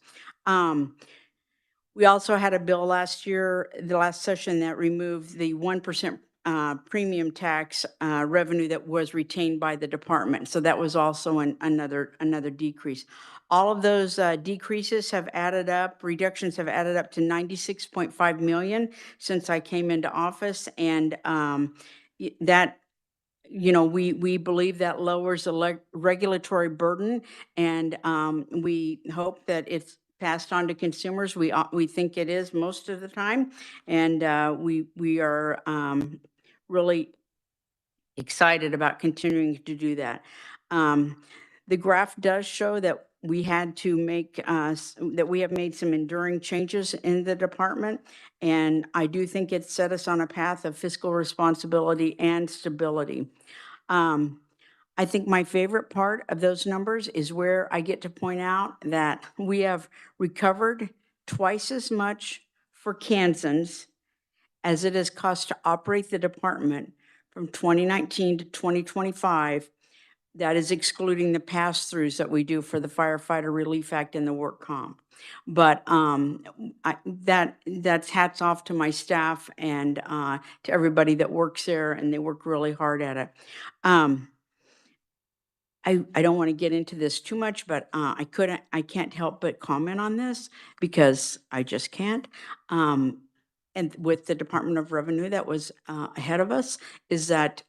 We also had a bill last year, the last session, that removed the 1% premium tax revenue that was retained by the department. So that was also another decrease. All of those decreases have added up, reductions have added up to $96.5 million since I came into office. And that, we believe that lowers the regulatory burden, and we hope that it's passed on to consumers. We think it is most of the time, and we are really excited about continuing to do that. The graph does show that we have made some enduring changes in the department, and I do think it set us on a path of fiscal responsibility and stability. I think my favorite part of those numbers is where I get to point out that we have recovered twice as much for Kansans as it has cost to operate the department from 2019 to 2025. That is excluding the pass-throughs that we do for the Firefighter Relief Act and the work comp. But that's hats off to my staff and to everybody that works there, and they work really hard at it. I don't want to get into this too much, but I can't help but comment on this because I just can't. And with the Department of Revenue that was ahead of us, is that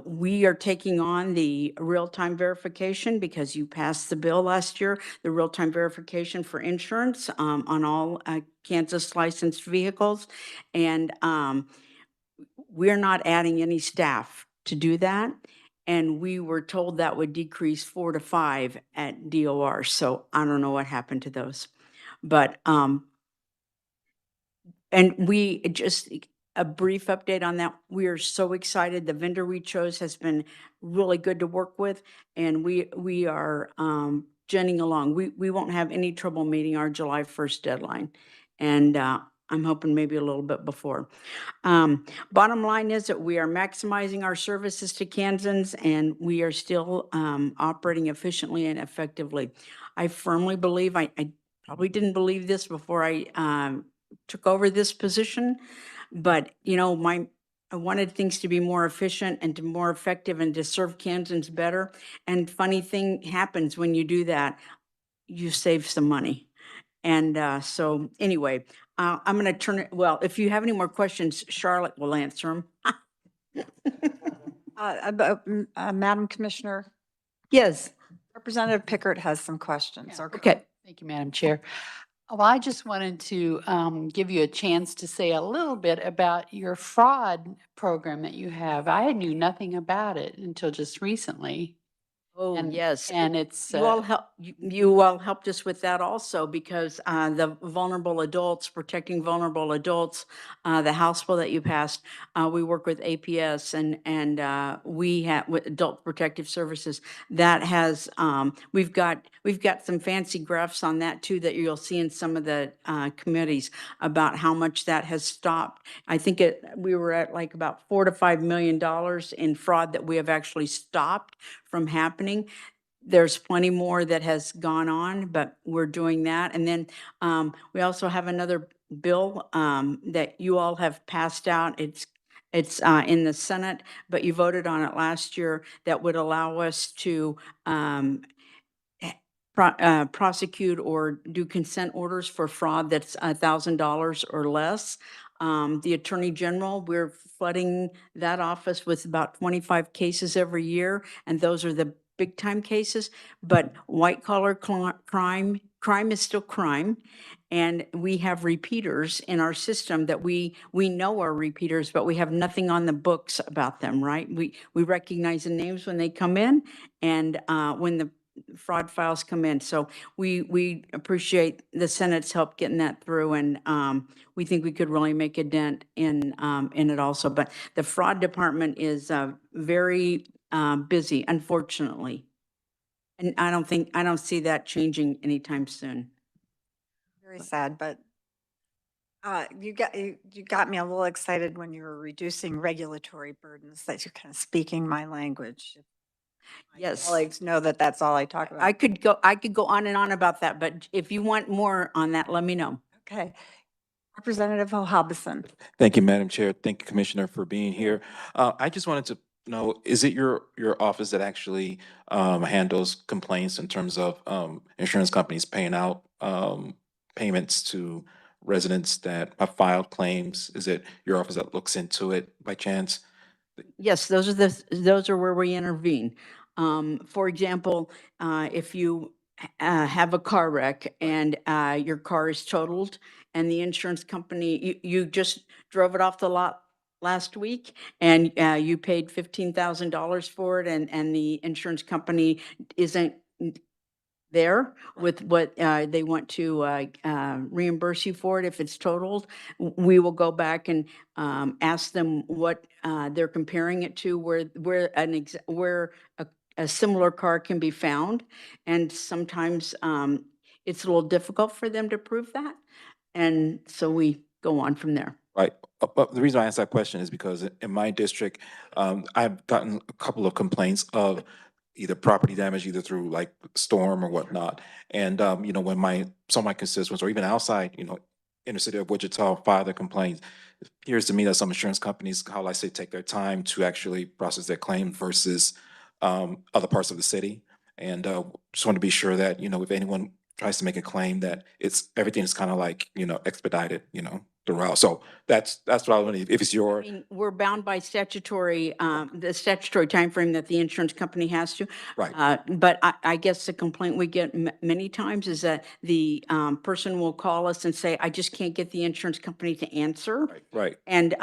we are taking on the real-time verification because you passed the bill last year, the real-time verification for insurance on all Kansas licensed vehicles. And we're not adding any staff to do that. And we were told that would decrease 4 to 5 at DOR. So I don't know what happened to those. But, and we just, a brief update on that. We are so excited. The vendor we chose has been really good to work with, and we are journeying along. We won't have any trouble meeting our July 1st deadline. And I'm hoping maybe a little bit before. Bottom line is that we are maximizing our services to Kansans, and we are still operating efficiently and effectively. I firmly believe, I probably didn't believe this before I took over this position, but I wanted things to be more efficient and to more effective and to serve Kansans better. And funny thing happens when you do that, you save some money. And so anyway, I'm going to turn it, well, if you have any more questions, Charlotte will answer them. Madam Commissioner, Yes. Representative Pickert has some questions. Okay. Thank you, Madam Chair. Oh, I just wanted to give you a chance to say a little bit about your fraud program that you have. I knew nothing about it until just recently. Oh, And- yes. And it's, You all helped us with that also, because the vulnerable adults, protecting vulnerable adults, the House bill that you passed, we work with APS and we have with Adult Protective Services. That has we've got some fancy graphs on that too that you'll see in some of the committees about how much that has stopped. I think we were at like about $4 to $5 million in fraud that we have actually stopped from happening. There's plenty more that has gone on, but we're doing that. And then we also have another bill that you all have passed out. It's in the Senate, but you voted on it last year, that would allow us to prosecute or do consent orders for fraud that's $1,000 or less. The Attorney General, we're flooding that office with about 25 cases every year, and those are the big time cases. But white collar crime is still crime. And we have repeaters in our system that we know are repeaters, but we have nothing on the books about them, right? We recognize the names when they come in, and when the fraud files come in. So we appreciate the Senate's help getting that through, and we think we could really make a dent in it also. But the fraud department is very busy, unfortunately. And I don't see that changing anytime soon. Very sad, but you got me a little excited when you were reducing regulatory burdens, that you're kind of speaking my language. My Yes. colleagues know that that's all I talk about. I could go on and on about that, but if you want more on that, let me know. Okay. Representative O'Halbeson. Thank you, Madam Chair. Thank you, Commissioner, for being here. I just wanted to know, is it your office that actually handles complaints in terms of insurance companies paying out payments to residents that have filed claims? Is it your office that looks into it by chance? Yes, those are where we intervene. For example, if you have a car wreck and your car is totaled, and the insurance company, you just drove it off the lot last week, and you paid $15,000 for it, and the insurance company isn't there with what they want to reimburse you for it if it's totaled, we will go back and ask them what they're comparing it to, where a similar car can be found. And sometimes it's a little difficult for them to prove that. And so we go on from there. Right. But the reason I ask that question is because in my district, I've gotten a couple of complaints of either property damage, either through like storm or whatnot. And, when some of my constituents or even outside, inner city of Wichita file their complaints, it appears to me that some insurance companies, how I say, take their time to actually process their claim versus other parts of the city. And just want to be sure that, if anyone tries to make a claim, that everything is kind of like, expedited, throughout. So that's what I want to, if it's I your, mean, we're bound by statutory, the statutory timeframe that the insurance company has to. right, But I guess the complaint we get many times is that the person will call us and say, I just can't get the insurance company to answer. right. And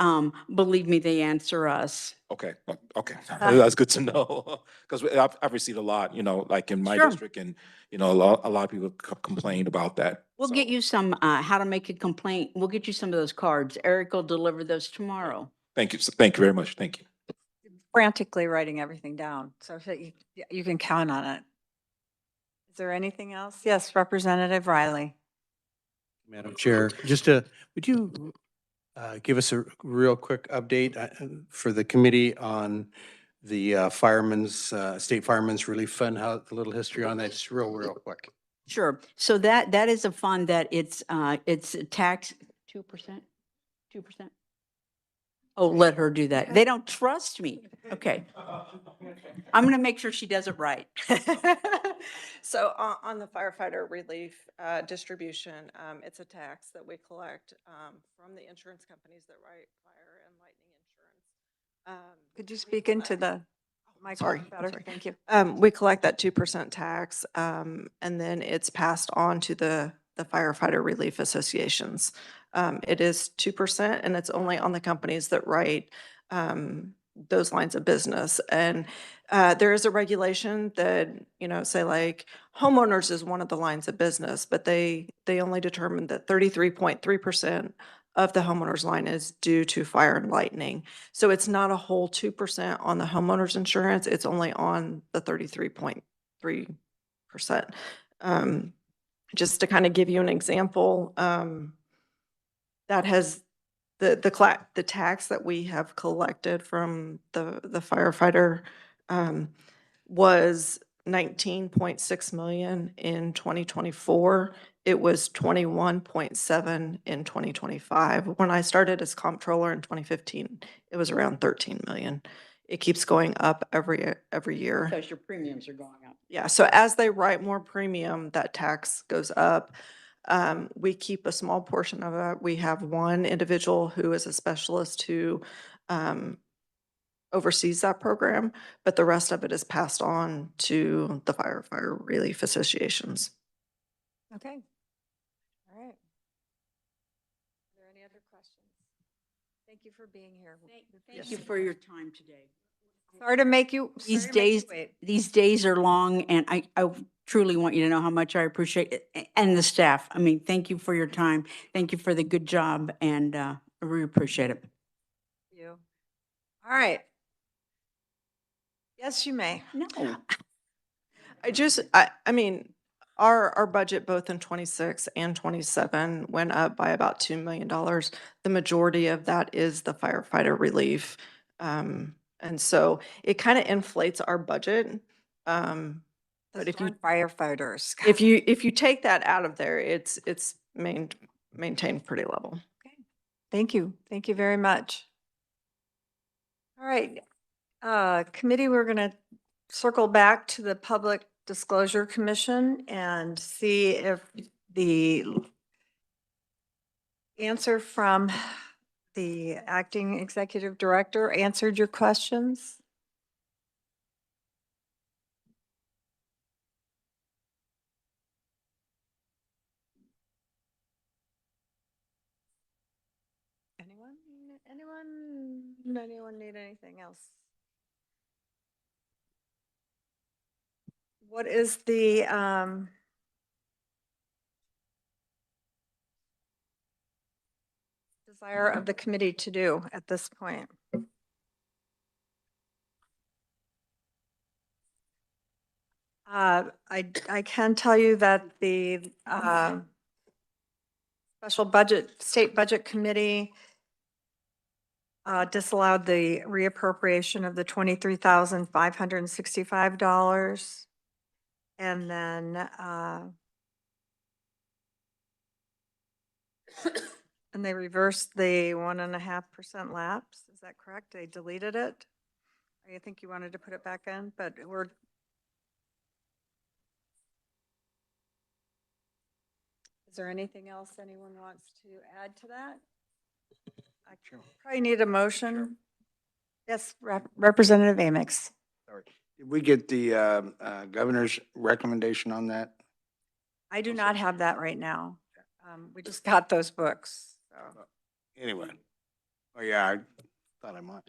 believe me, they answer us. Okay, okay. That's good to know. Because I've received a lot, like in my Sure. district, and, a lot of people complain about that. We'll get you some, how to make a complaint. We'll get you some of those cards. Eric will deliver those tomorrow. Thank you. Thank you very much. Thank you. Frantically writing everything down, so that you can count on it. Is there anything else? Yes, Representative Riley. Madam Chair, would you give us a real quick update for the committee on the State Firemen's Relief Fund, how, a little history on that, just real quick. Sure. So that is a fund that it's tax 2%, 2%. Oh, let her do that. They don't trust me. Okay. I'm going to make sure she does it right. So on the firefighter relief distribution, it's a tax that we collect from the insurance companies that write fire and lightning insurance. Could you speak into the mic Sorry, better? sorry. Thank you. We collect that 2% tax, and then it's passed on to the firefighter relief associations. It is 2%, and it's only on the companies that write those lines of business. And there is a regulation that, say like homeowners is one of the lines of business, but they only determined that 33.3% of the homeowner's line is due to fire and lightning. So it's not a whole 2% on the homeowner's insurance. It's only on the 33.3%. Just to kind of give you an example, that has the tax that we have collected from the firefighter was 19.6 million in 2024. It was 21.7 in 2025. When I started as comptroller in 2015, it was around 13 million. It keeps going up every year. Because your premiums are going up. Yeah, so as they write more premium, that tax goes up. We keep a small portion of it. We have one individual who is a specialist who oversees that program, but the rest of it is passed on to the firefighter relief associations. Okay. All right. Are there any other questions? Thank you for being here. Thank you for your time today. Sorry to make you. These days are long, and I truly want you to know how much I appreciate it, and the staff. I mean, thank you for your time. Thank you for the good job, and I really appreciate it. You. All right. Yes, you may. No. I mean, our budget both in 26 and 27 went up by about $2 million. The majority of that is the firefighter relief. And so it kind of inflates our budget. But if you firefighters, if you take that out of there, it's maintained pretty level. Okay. Thank you. Thank you very much. All right. Committee, we're going to circle back to the Public Disclosure Commission and see if the answer from the acting executive director answered your questions. Anyone need anything else? What is the desire of the committee to do at this point? I can tell you that the state budget committee disallowed the reappropriation of the $23,565. And then and they reversed the 1.5% lapse. Is that correct? They deleted it. I think you wanted to put it back in, but is there anything else anyone wants to add to that? I probably need a motion. Yes, Representative Amix. Sorry. Did we get the governor's recommendation on that? I do not have that right now. We just got those books, so. Anyway, oh yeah, I thought I might.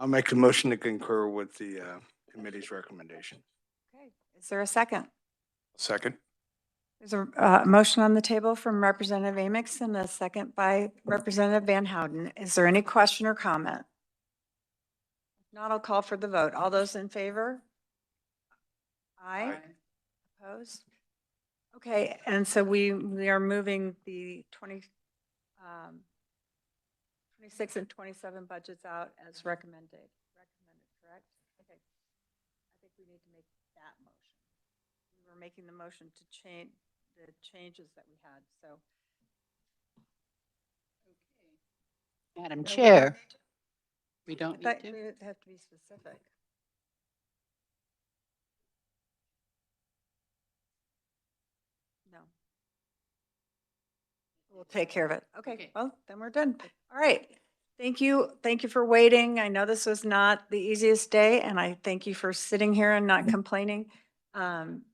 I'll make a motion to concur with the committee's recommendation. Okay, is there a second? Second. There's a motion on the table from Representative Amix and a second by Representative Van Houten. Is there any question or comment? If not, I'll call for the vote. All those in favor? Aye. Opposed? Okay, and so we are moving the 26 and 27 budgets out as recommended, correct? Okay. I think we need to make that motion. We were making the motion to change the changes that we had, so. Madam Chair, we don't But need we to. have to be specific. No. We'll take care of it. Okay, Okay. well, then we're done. All right. Thank you. Thank you for waiting. I know this was not the easiest day, and I thank you for sitting here and not complaining.